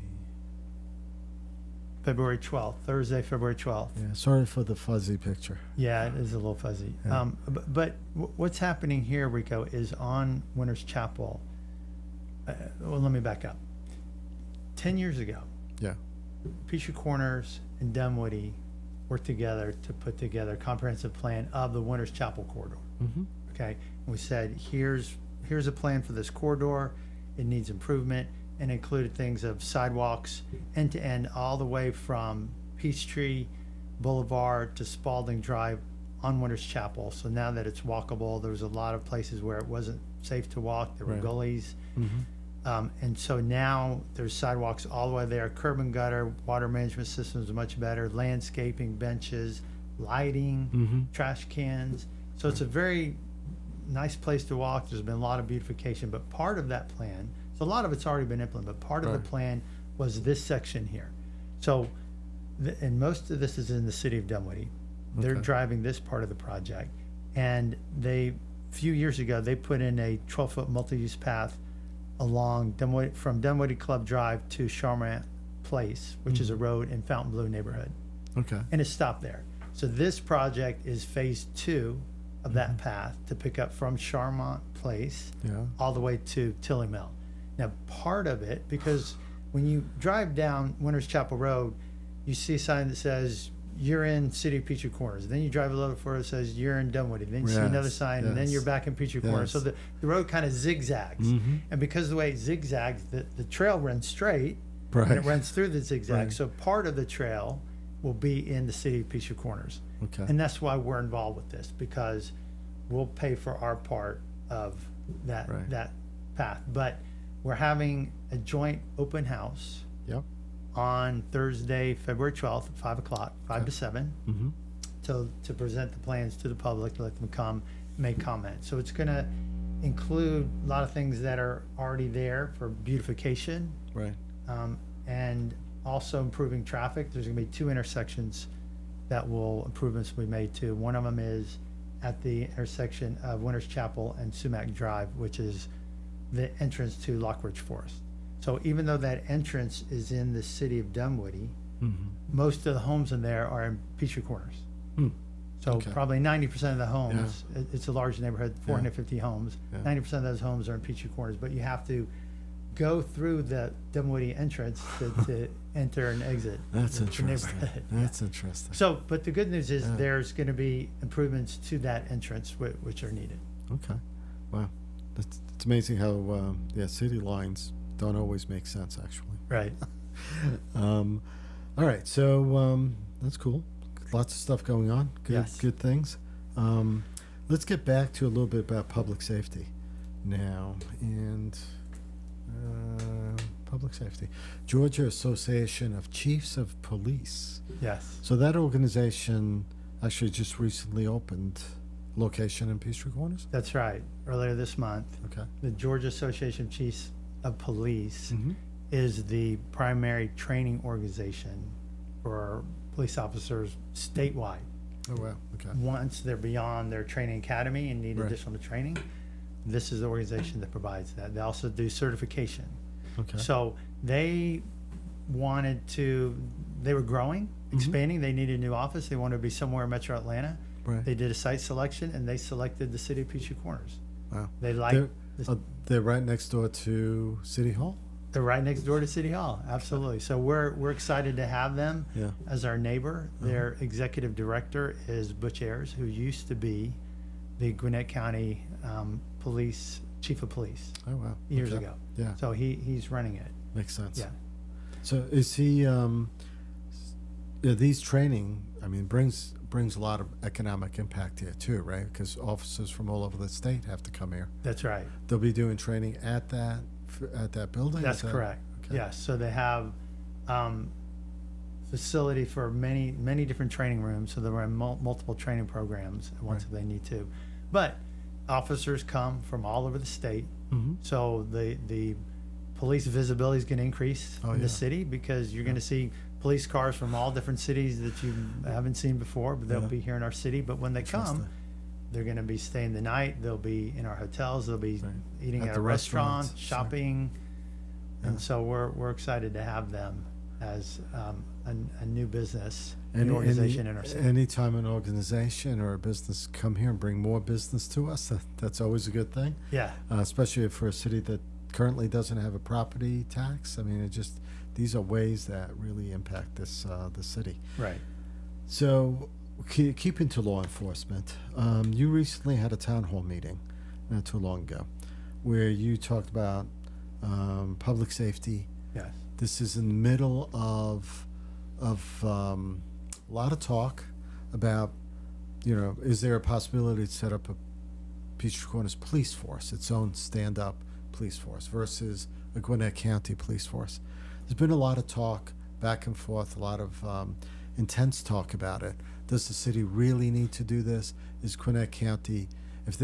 February 12th, Thursday, February 12th. Yeah, sorry for the fuzzy picture. Yeah, it is a little fuzzy. Yeah. But what's happening here, Rico, is on Winters Chapel. Well, let me back up. 10 years ago, Yeah. Peachtree Corners and Dunwoody worked together to put together a comprehensive plan of the Winters Chapel corridor. Mm-hmm. Okay, and we said, here's a plan for this corridor. It needs improvement, and included things of sidewalks end to end, all the way from Peachtree Boulevard to Spalding Drive on Winters Chapel. So now that it's walkable, there was a lot of places where it wasn't safe to walk. There were Right. gullies. Mm-hmm. And so now there's sidewalks all the way there, curb and gutter, water management systems are much better, landscaping, benches, lighting, Mm-hmm. trash cans. So it's a very nice place to walk. There's been a lot of beautification, but part of that plan, so a lot of it's already been implemented, but part of Right. the plan was this section here. So, and most of this is in the city of Dunwoody. They're Okay. driving this part of the project. And a few years ago, they put in a 12-foot multi-use path along Dunwoody, from Dunwoody Club Drive to Charmant Place, which is a road in Fontainebleau neighborhood. Okay. And it stopped there. So this project is phase 2 of that path to pick up from Charmant Place Yeah. all the way to Tilly Mill. Now, part of it, because when you drive down Winters Chapel Road, you see a sign that says you're in City of Peachtree Corners. Then you drive a little further, it says you're in Dunwoody. Then you see another Yes, sign, and then yes, you're back in Peachtree Corners. So yes. the road kind of zigzags. And because of the way it zigzags, the trail runs straight, and Right. it runs through the zigzag. Right. So part of the trail will be in the City of Peachtree Corners. Okay. And that's why we're involved with this, because we'll pay for our part of that Right. that path. But we're having a joint open house Yep. on Thursday, February 12th, at 5 o'clock, 5 to 7, Mm-hmm. to present the plans to the public, to let them come make comments. So it's going to include a lot of things that are already there for beautification, Right. and also improving traffic. There's going to be 2 intersections that improvements will be made to. One of them is at the intersection of Winters Chapel and Sumac Drive, which is the entrance to Lockridge Forest. So even though that entrance is in the city of Dunwoody, Mm-hmm. most of the homes in there are in Peachtree Corners. Hmm. So Okay. probably 90% of the homes, it's a large neighborhood, 450 homes, Yeah. 90% of those homes are in Peachtree Corners, but you have to go through the Dunwoody entrance to enter and exit. That's the interesting. neighborhood. That's interesting. So, but the good news is Yeah. there's going to be improvements to that entrance which are needed. Okay. Wow. It's amazing how city lines don't always make sense, actually. Right. All right. So that's cool. Lots of stuff going on. Good, Yes. good things. Let's get back to a little bit about public safety now. And public safety. Georgia Association of Chiefs of Police. Yes. So that organization actually just recently opened a location in Peachtree Corners? That's right. Earlier this month, Okay. the Georgia Association of Chiefs of Police Mm-hmm. is the primary training organization for police officers statewide. Oh, wow. Okay. Once they're beyond their training academy and need Right. additional training, this is the organization that provides that. They also do certification. Okay. So they were growing, expanding. They needed a new office. They wanted to be somewhere in Metro Atlanta. Right. They did a site selection and they selected the city of Peachtree Corners. Wow. They like, They're right next door to City Hall? they're right next door to City Hall. Absolutely. So we're excited to have them Yeah. as our neighbor. Their executive director is Butch Ayers, who used to be the Gwinnett County chief of police Oh, wow. years Okay. ago. Yeah. So he's running it. Makes sense. Yeah. So is he, these training, I mean, brings a lot of economic impact here too, right? Because officers from all over the state have to come here. That's right. They'll be doing training at that building? That's Is that- correct. okay. Yes. So they have facility for many different training rooms. So there are multiple training programs at once Right. if they need to. But officers come from all over the state. Mhm. So the police visibility is going to increase Oh, in yeah. the city because you're going to see police cars from all different cities that you haven't seen before, but they'll Yeah. be here in our city. But when they come, Interesting. they're going to be staying the night. They'll be in our hotels. They'll be Right. eating At at the a restaurant, restaurants, sure. shopping. And Yeah. so we're excited to have them as a new business, Any- new organization in our city. Anytime an organization or a business come here and bring more business to us, that's always a good thing. Yeah, Especially for a city that currently doesn't have a property tax. I mean, these are ways that really impact the city. right. So, keeping to law enforcement, you recently had a town hall meeting not too long ago, where you talked about public safety. Yes. This is in the middle of a lot of talk about, is there a possibility to set up a Peachtree Corners police force, its own stand-up police force versus a Gwinnett County police force? There's been a lot of talk back and forth, a lot of intense talk about it. Does the city really need to do this? Is Gwinnett County, if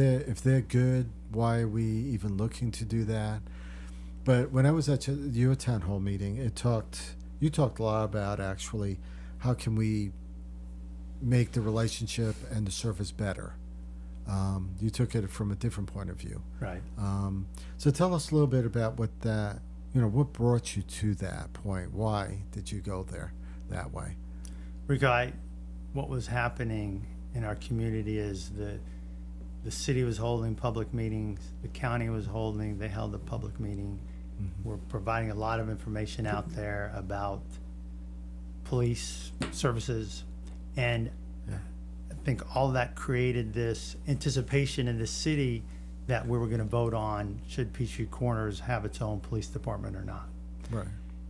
they're good, why are we even looking to do that? But when I was at your town hall meeting, you talked a lot about actually how can we make the relationship and the service better. You took it from a different point of view. Right. So tell us a little bit about what what brought you to that point? Why did you go there that way? Rico, what was happening in our community is the city was holding public meetings, the county they held a public meeting. Mm-hmm. We're providing a lot of information out there about police services, And Yeah. I think all that created this anticipation in the city that we were going to vote on should Peachtree Corners have its own police department or not. Right.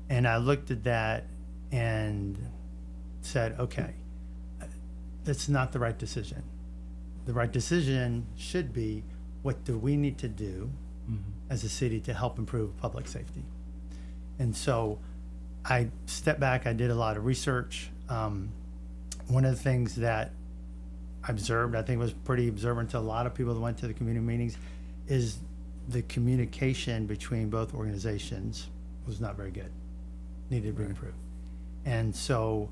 And I looked at that and said, okay, that's not the right decision. The right decision should be, what do we need to do as a city to help improve public safety? And so I stepped back, I did a lot of research. One of the things that I observed, I think was pretty observant to a lot of people that went to the community meetings, is the communication between both organizations was not very good, needed to be improved. And so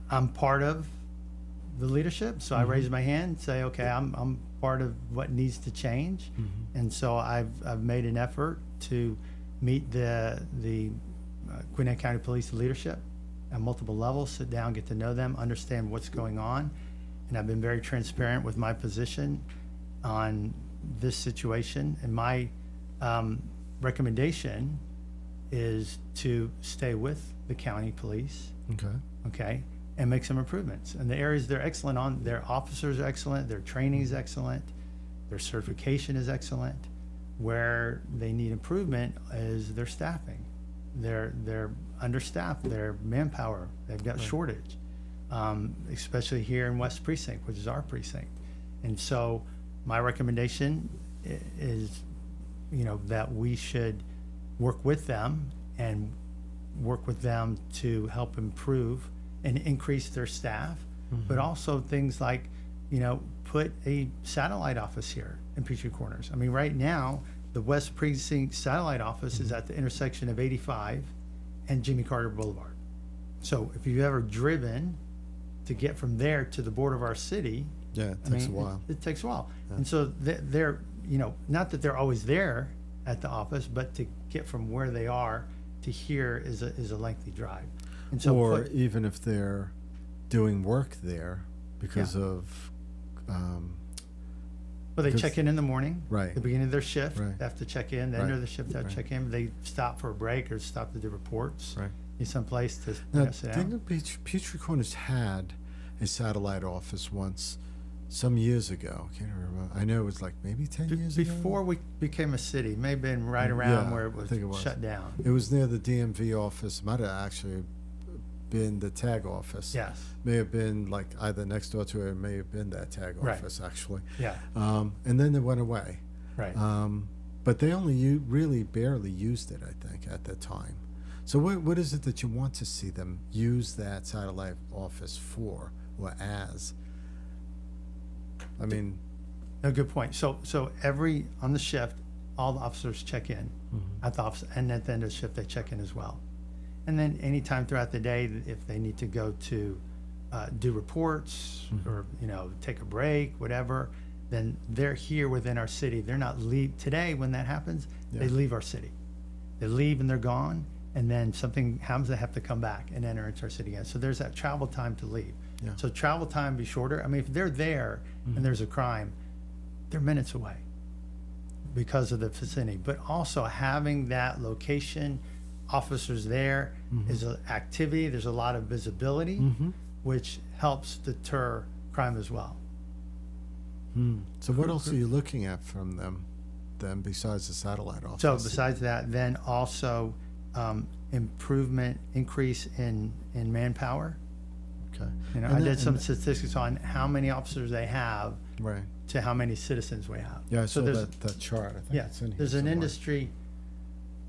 I'm part of the leadership, so I raise my hand, say, okay, I'm part of what needs to change. And so I've made an effort to meet the Gwinnett County Police leadership at multiple levels, sit down, get to know them, understand what's going on. And I've been very transparent with my position on this situation. And my recommendation is to stay with the county police, okay, and make some improvements. And the areas they're excellent on, their officers are excellent, their training is excellent, their certification is excellent. Where they need improvement is their staffing. They're understaffed, their manpower, they've got shortage, especially here in West Precinct, which is our precinct. And so my recommendation is, that we should work with them and work with them to help improve and increase their staff, but also things like, put a satellite office here in Peachtree Corners. I mean, right now, the West Precinct satellite office is at the intersection of 85 and Jimmy Carter Boulevard. So if you've ever driven to get from there to the border of our city, Yeah, it takes a while. It takes a while. And so they're, not that they're always there at the office, but to get from where they are to here is a lengthy drive. And so Or even if they're doing work there because of well, they check in the morning, Right. the beginning of their shift, Right. they have to check in, the end of the shift, they have to check in, they stop for a break or stop to do reports, Right. need someplace to Now, sit down. didn't Peachtree Corners had a satellite office once, some years ago? I can't remember. I know it was like maybe 10 years ago. Before we became a city, may have been right around Yeah, where it I was think it was. shut down. It was near the DMV office. Might have actually been the tag office. Yes, May have been like either next door to it, or may have been that tag Right. office actually. yeah, And then they went away. right. But they only really barely used it, I think, at that time. So what is it that you want to see them use that satellite office for or as? I mean, A good point. So on the shift, all the officers check in at the office, and at the end of the shift, they check in as well. And then anytime throughout the day, if they need to go to do reports or, take a break, whatever, then they're here within our city. They're not today, when that happens, they Yeah. leave our city. They leave and they're gone, and then something happens, they have to come back and enter into our city again. So there's that travel time to leave. Yeah. So travel time be shorter. I mean, if they're there and there's a crime, they're minutes away because of the vicinity. But also having that location, officers there is an activity. There's a lot of visibility, which helps deter crime as well. So what else are you looking at from them then besides the satellite office? So besides that, then also increase in manpower. Okay. I And did that- some and statistics on how many officers they have Right. to how many citizens we have. Yeah, I So saw there's- that chart. I think Yeah, it's in here there's an somewhere. industry.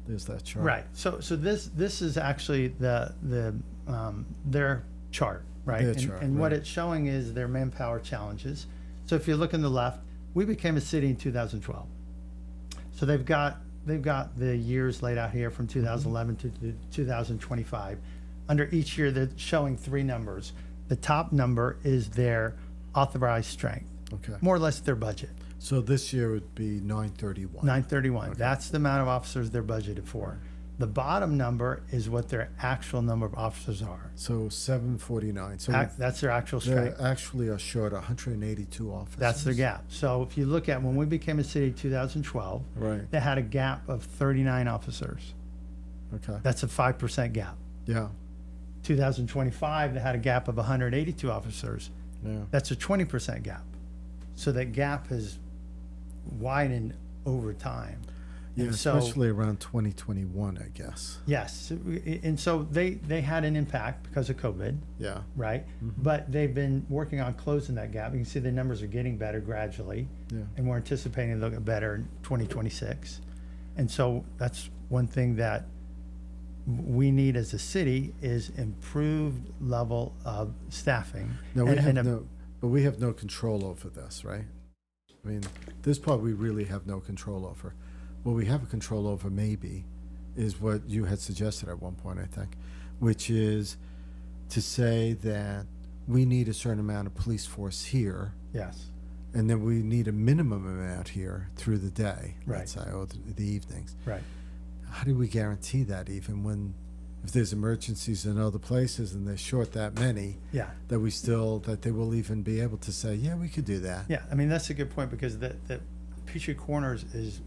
There's that chart. Right. So this is actually their chart, right? Their and chart, and what right. it's showing is their manpower challenges. So if you look on the left, we became a city in 2012. So they've got the years laid out here from 2011 to 2025. Under each year, they're showing three numbers. The top number is their authorized strength, Okay. more or less their budget. So this year would be 931. 931. That's the amount of officers they're budgeted for. The bottom number is what their actual number of officers are. So 749. So That's their actual they strength. actually are short 182 officers. That's their gap. So if you look at when we became a city in 2012, Right. they had a gap of 39 officers. Okay. That's a 5% gap. Yeah. 2025, they had a gap of 182 officers. Yeah. That's a 20% gap. So that gap has widened over time. Yeah, And so- especially around 2021, I guess. Yes, and so they had an impact because of COVID, Yeah. right? But they've been working on closing that gap. You can see the numbers are getting better gradually, Yeah. and we're anticipating they'll get better in 2026. And so that's one thing that we need as a city is improved level of staffing. No, we And- have and a- no, but we have no control over this, right? I mean, this part we really have no control over. What we have control over maybe is what you had suggested at one point, I think, which is to say that we need a certain amount of police force here, Yes, and then we need a minimum amount here through the day, Right. let's say, or the evenings. right. How do we guarantee that even when, if there's emergencies in other places and they're short that many, Yeah. that they will even be able to say, yeah, we could do that. Yeah, I mean, that's a good point because the Peachtree Corners is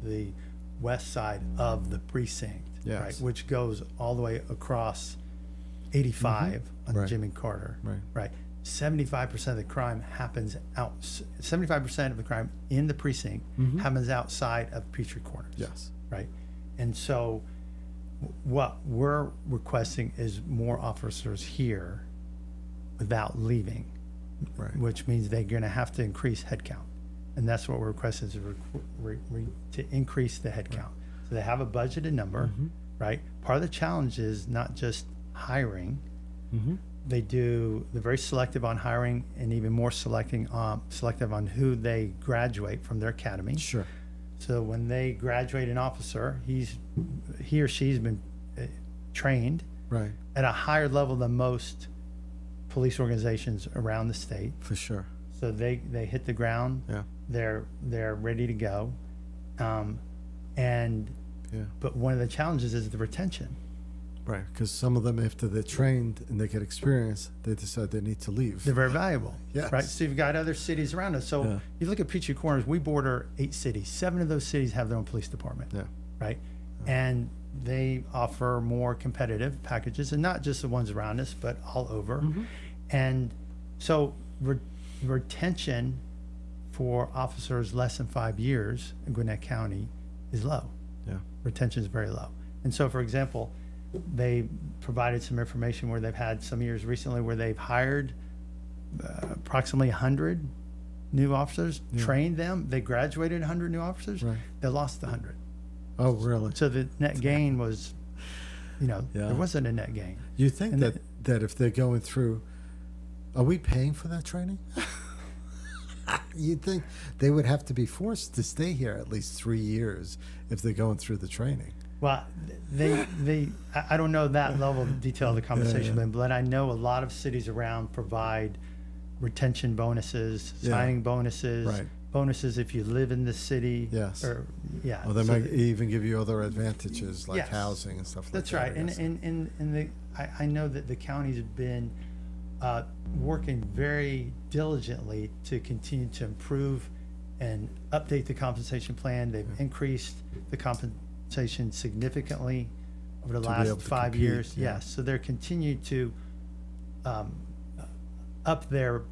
the west side of the precinct, Yes. right? Which goes all the way across 85 on Right. Jimmy Carter, Right. right? 75% of the crime happens 75% of the crime in the precinct happens outside of Peachtree Corners. Yes. Right? And so what we're requesting is more officers here without leaving, Right. which means they're going to have to increase headcount. And that's what we're requesting is to increase the headcount. So they have a budgeted number, right? Part of the challenge is not just hiring. They're very selective on hiring and even more selective on who they graduate from their academy. Sure. So when they graduate an officer, he or she's been trained Right. at a higher level than most police organizations around the state. For sure. So they hit the ground. Yeah. They're ready to go. And Yeah. but one of the challenges is the retention. Right. Because some of them, after they're trained and they get experience, they decide they need to leave. They're very valuable. Yes. Right. So you've got other cities around us. So Yeah. you look at Peachtree Corners, we border 8 cities. 7 of those cities have their own police department. Yeah. Right. And they offer more competitive packages, and not just the ones around us, but all over. And so retention for officers less than 5 years in Gwinnett County is low. Yeah. Retention is very low. And so, for example, they provided some information where they've had some years recently where they've hired approximately 100 new officers, trained them. They graduated 100 new officers. Right. They lost 100. Oh, really? So the net gain was, Yeah. there wasn't a net gain. You think And that if they're going through, are we paying for that training? You'd think they would have to be forced to stay here at least 3 years if they're going through the training. Well, I don't know that level of detail of the conversation, yeah. but I know a lot of cities around provide retention bonuses, Yeah. signing bonuses, Right. bonuses if you live in the city. Yes. Or, yeah. Or they so might even give you other advantages like Yes. housing and stuff like That's that. right. I And, guess. I know that the county's been working very diligently to continue to improve and update the compensation plan. They've increased the compensation significantly over the To be last able to 5 compete, years. yeah. Yes, so they're continuing to up their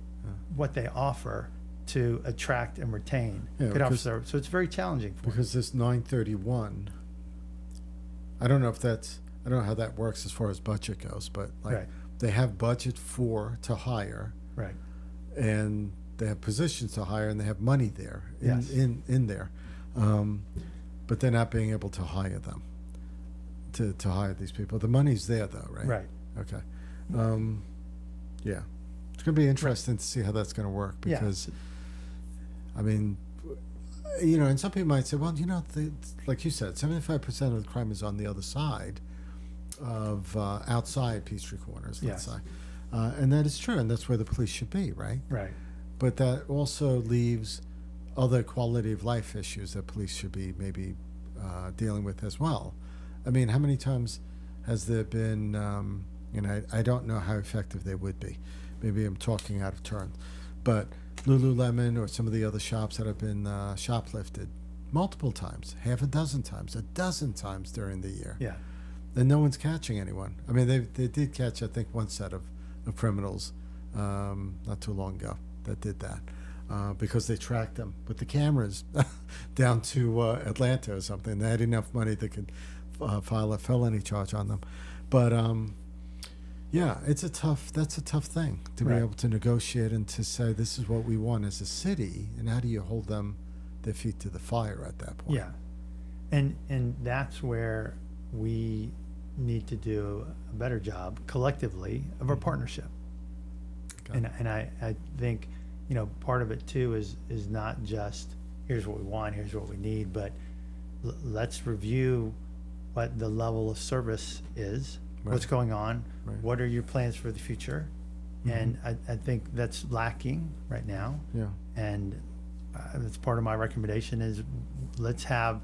what they offer to attract and retain Yeah, good because- officers. So it's very challenging for them. Because this 931, I don't know how that works as far as budget goes, but like Right. they have budget to hire, Right. and they have positions to hire, and they have money there Yes. in there, but they're not being able to hire them to hire these people. The money's there though, right? Right. Okay. Yeah, it's going to be interesting to see how that's going to work Yeah. because, I mean, and some people might say, well, like you said, 75% of the crime is on the other side of outside Peachtree Corners, let's Yes. say. And that is true, and that's where the police should be, right? Right. But that also leaves other quality of life issues that police should be maybe dealing with as well. I mean, how many times has there been, I don't know how effective they would be. Maybe I'm talking out of turn. But Lululemon or some of the other shops that have been shoplifted multiple times, half a dozen times, a dozen times during the year. Yeah. and no one's catching anyone. I mean, they did catch, I think, one set of criminals not too long ago that did that because they tracked them with the cameras down to Atlanta or something. They had enough money they could file a felony charge on them. But yeah, that's a tough thing to be Right. able to negotiate and to say this is what we want as a city, and how do you hold them their feet to the fire at that point? Yeah. And that's where we need to do a better job collectively of our partnership. Okay. And I think, you know, part of it too is not just here's what we want, here's what we need, but let's review what the level of service is, what's Right. going on, Right. what are your plans for the future. And I think that's lacking right now. Yeah. And that's part of my recommendation is let's have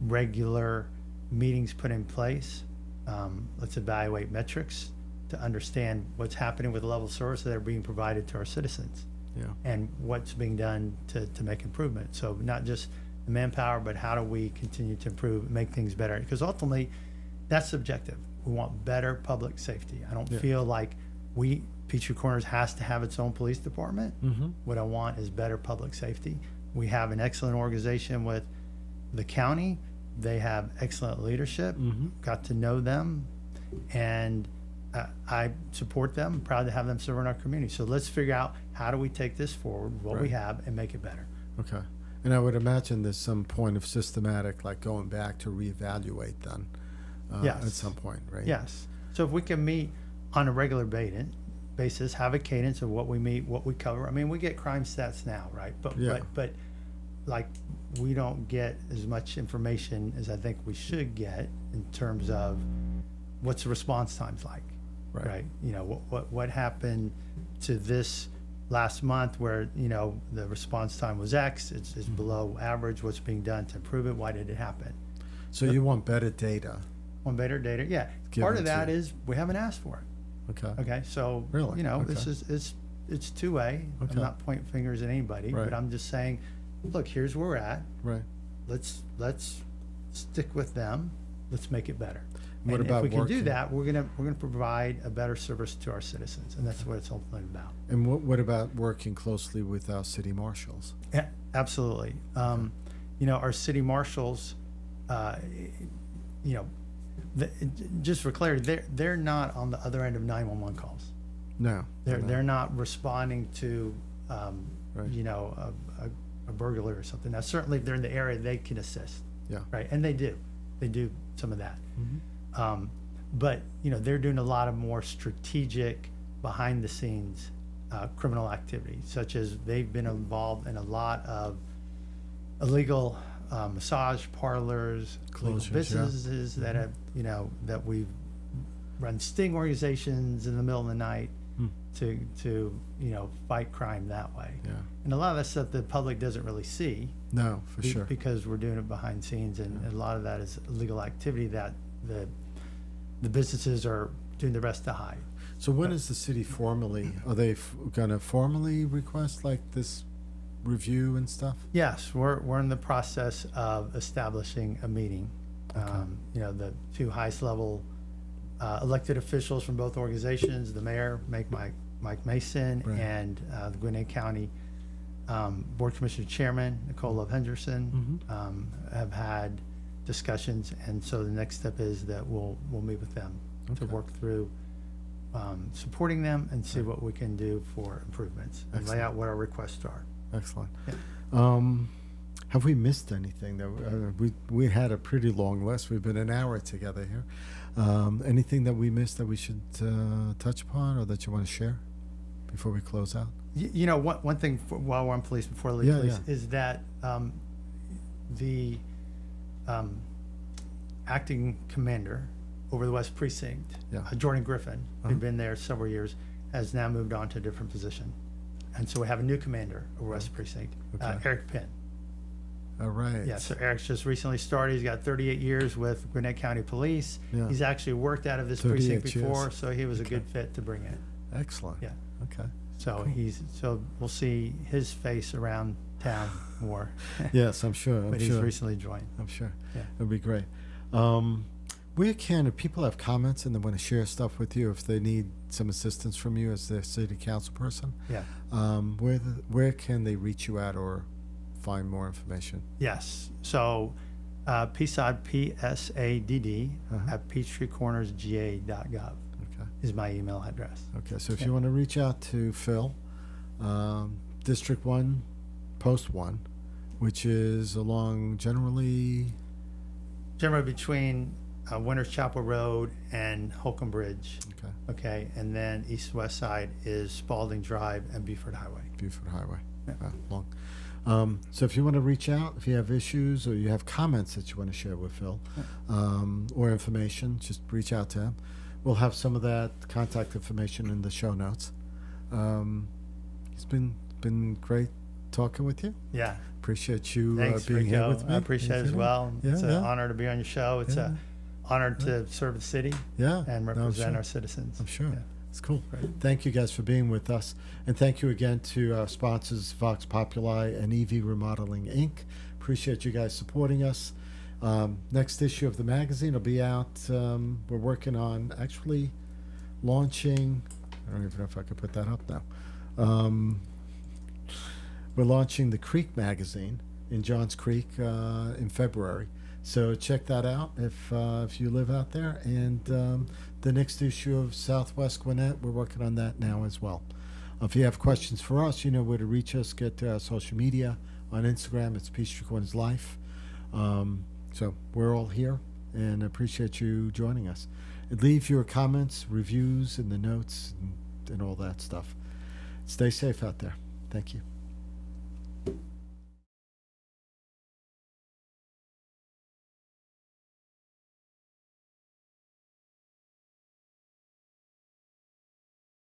regular meetings put in place. Let's evaluate metrics to understand what's happening with the level of service that are being provided to our citizens Yeah. and what's being done to make improvement. So not just the manpower, but how do we continue to improve and make things better? Because ultimately, that's subjective. We want better public safety. I don't Yeah. feel like Peachtree Corners has to have its own police department. Mm-hmm. What I want is better public safety. We have an excellent organization with the county. They have excellent leadership. Mm-hmm. Got to know them, and I support them. Proud to have them serve in our community. So let's figure out how do we take this forward, what we Right. have, and make it better. Okay. And I would imagine there's some point of systematic, like going back to reevaluate then Yes. at some point, right? Yes. So if we can meet on a regular basis, have a cadence of what we meet, what we cover. I mean, we get crime stats now, right? Yeah. But like we don't get as much information as I think we should get in terms of what's the response times like, right? You know, what happened to this last month where, you know, the response time was X, it's below average, what's being done to improve it, why did it happen? So you want better data. On better data, yeah. Given Part of that to- is we haven't asked for it. Okay. Okay, so Really? you know, Okay. this is it's two-way. Okay. I'm not pointing fingers at anybody, Right. but I'm just saying, look, here's where we're at. Right. Let's stick with them. Let's make it better. What And about if we can do working- that, we're gonna provide a better service to our citizens, and that's what it's ultimately about. And what about working closely with our city marshals? Yeah, absolutely. You know, our city marshals, you know, just for clarity, they're not on the other end of 911 calls. No. They're not responding to, Right. you know, a burglar or something. Now, certainly if they're in the area, they can assist, Yeah. right? And they do some of that. Mm-hmm. But, you know, they're doing a lot of more strategic, behind the scenes criminal activity, such as they've been involved in a lot of illegal massage parlors, illegal Closures, yeah. businesses that have, you know, that we've run sting organizations in the middle of the night to you know, fight crime that way. Yeah. And a lot of that stuff the public doesn't really see No, for sure. because we're doing it behind scenes, and a lot of that is illegal activity that the businesses are doing their best to hide. So when is the city formally, are they gonna formally request like this review and stuff? Yes, we're in the process of establishing a meeting. You know, the two highest level elected officials from both organizations, the mayor, Mike Mason, Right. and the Gwinnett County Board Commissioner Chairman, Nicole Love Henderson, have had discussions. And so the next step is that we'll meet with them to Okay. work through supporting them and see what we can do for improvements and lay Excellent. out what our requests are. Excellent. Yeah. Have we missed anything? That we had a pretty long list. We've been an hour together here. Anything that we missed that we should touch upon, or that you want to share before we close out? You know, one thing while we're on police, before I leave Yeah, police, yeah. is that the acting commander over the West Precinct, Yeah. Jordan Griffin, Uh-huh. who'd been there several years, has now moved on to a different position. And so we have a new commander over West Precinct, Okay. Eric Penn. All right. Yeah, so Eric's just recently started. He's got 38 years with Gwinnett County Police. Yeah. He's actually worked out of this 38 precinct before, years. so he was a Okay. good fit to bring in. Excellent. Yeah. Okay. So Cool. so we'll see his face around town more. Yes, I'm sure. I'm But he's sure. recently joined. I'm sure. Yeah. It'll be great. Where can, if people have comments and they want to share stuff with you, if they need some assistance from you as the city council person, Yeah. where can they reach you at or find more information? Yes. So PSAD, P-S-A-D-D, at peachtreecornersga.gov Okay. is my email address. Okay. So if you want to reach out to Phil, District 1, Post 1, which is along generally, Between Winters Chapel Road and Holcomb Bridge. okay, Okay. And then east-west side is Spalding Drive and Beaufort Highway. Beaufort Highway. Yeah. Long. So if you want to reach out, if you have issues or you have comments that you want to share with Phil, or information, just reach out to him. We'll have some of that contact information in the show notes. It's been great talking with you. Yeah. Appreciate you Thanks, being Rico. here with me. I appreciate it as well. Yeah, It's an yeah. honor to be on your show. It's an honor to serve the city Yeah, and no, I'm represent sure. our citizens. I'm sure. Yeah. It's cool. Great. Thank you guys for being with us. And thank you again to our sponsors, Vox Populi and EV Remodeling, Inc. Appreciate you guys supporting us. Next issue of the magazine will be out. We're working on actually launching, I don't even know if I could put that up now. We're launching the Creek magazine in Johns Creek in February. So check that out if you live out there. And the next issue of Southwest Gwinnett, we're working on that now as well. If you have questions for us, you know where to reach us. Get to our social media. On Instagram, it's Peachtree Corners Life. So we're all here and appreciate you joining us. And leave your comments, reviews, in the notes and all that stuff. Stay safe out there. Thank you.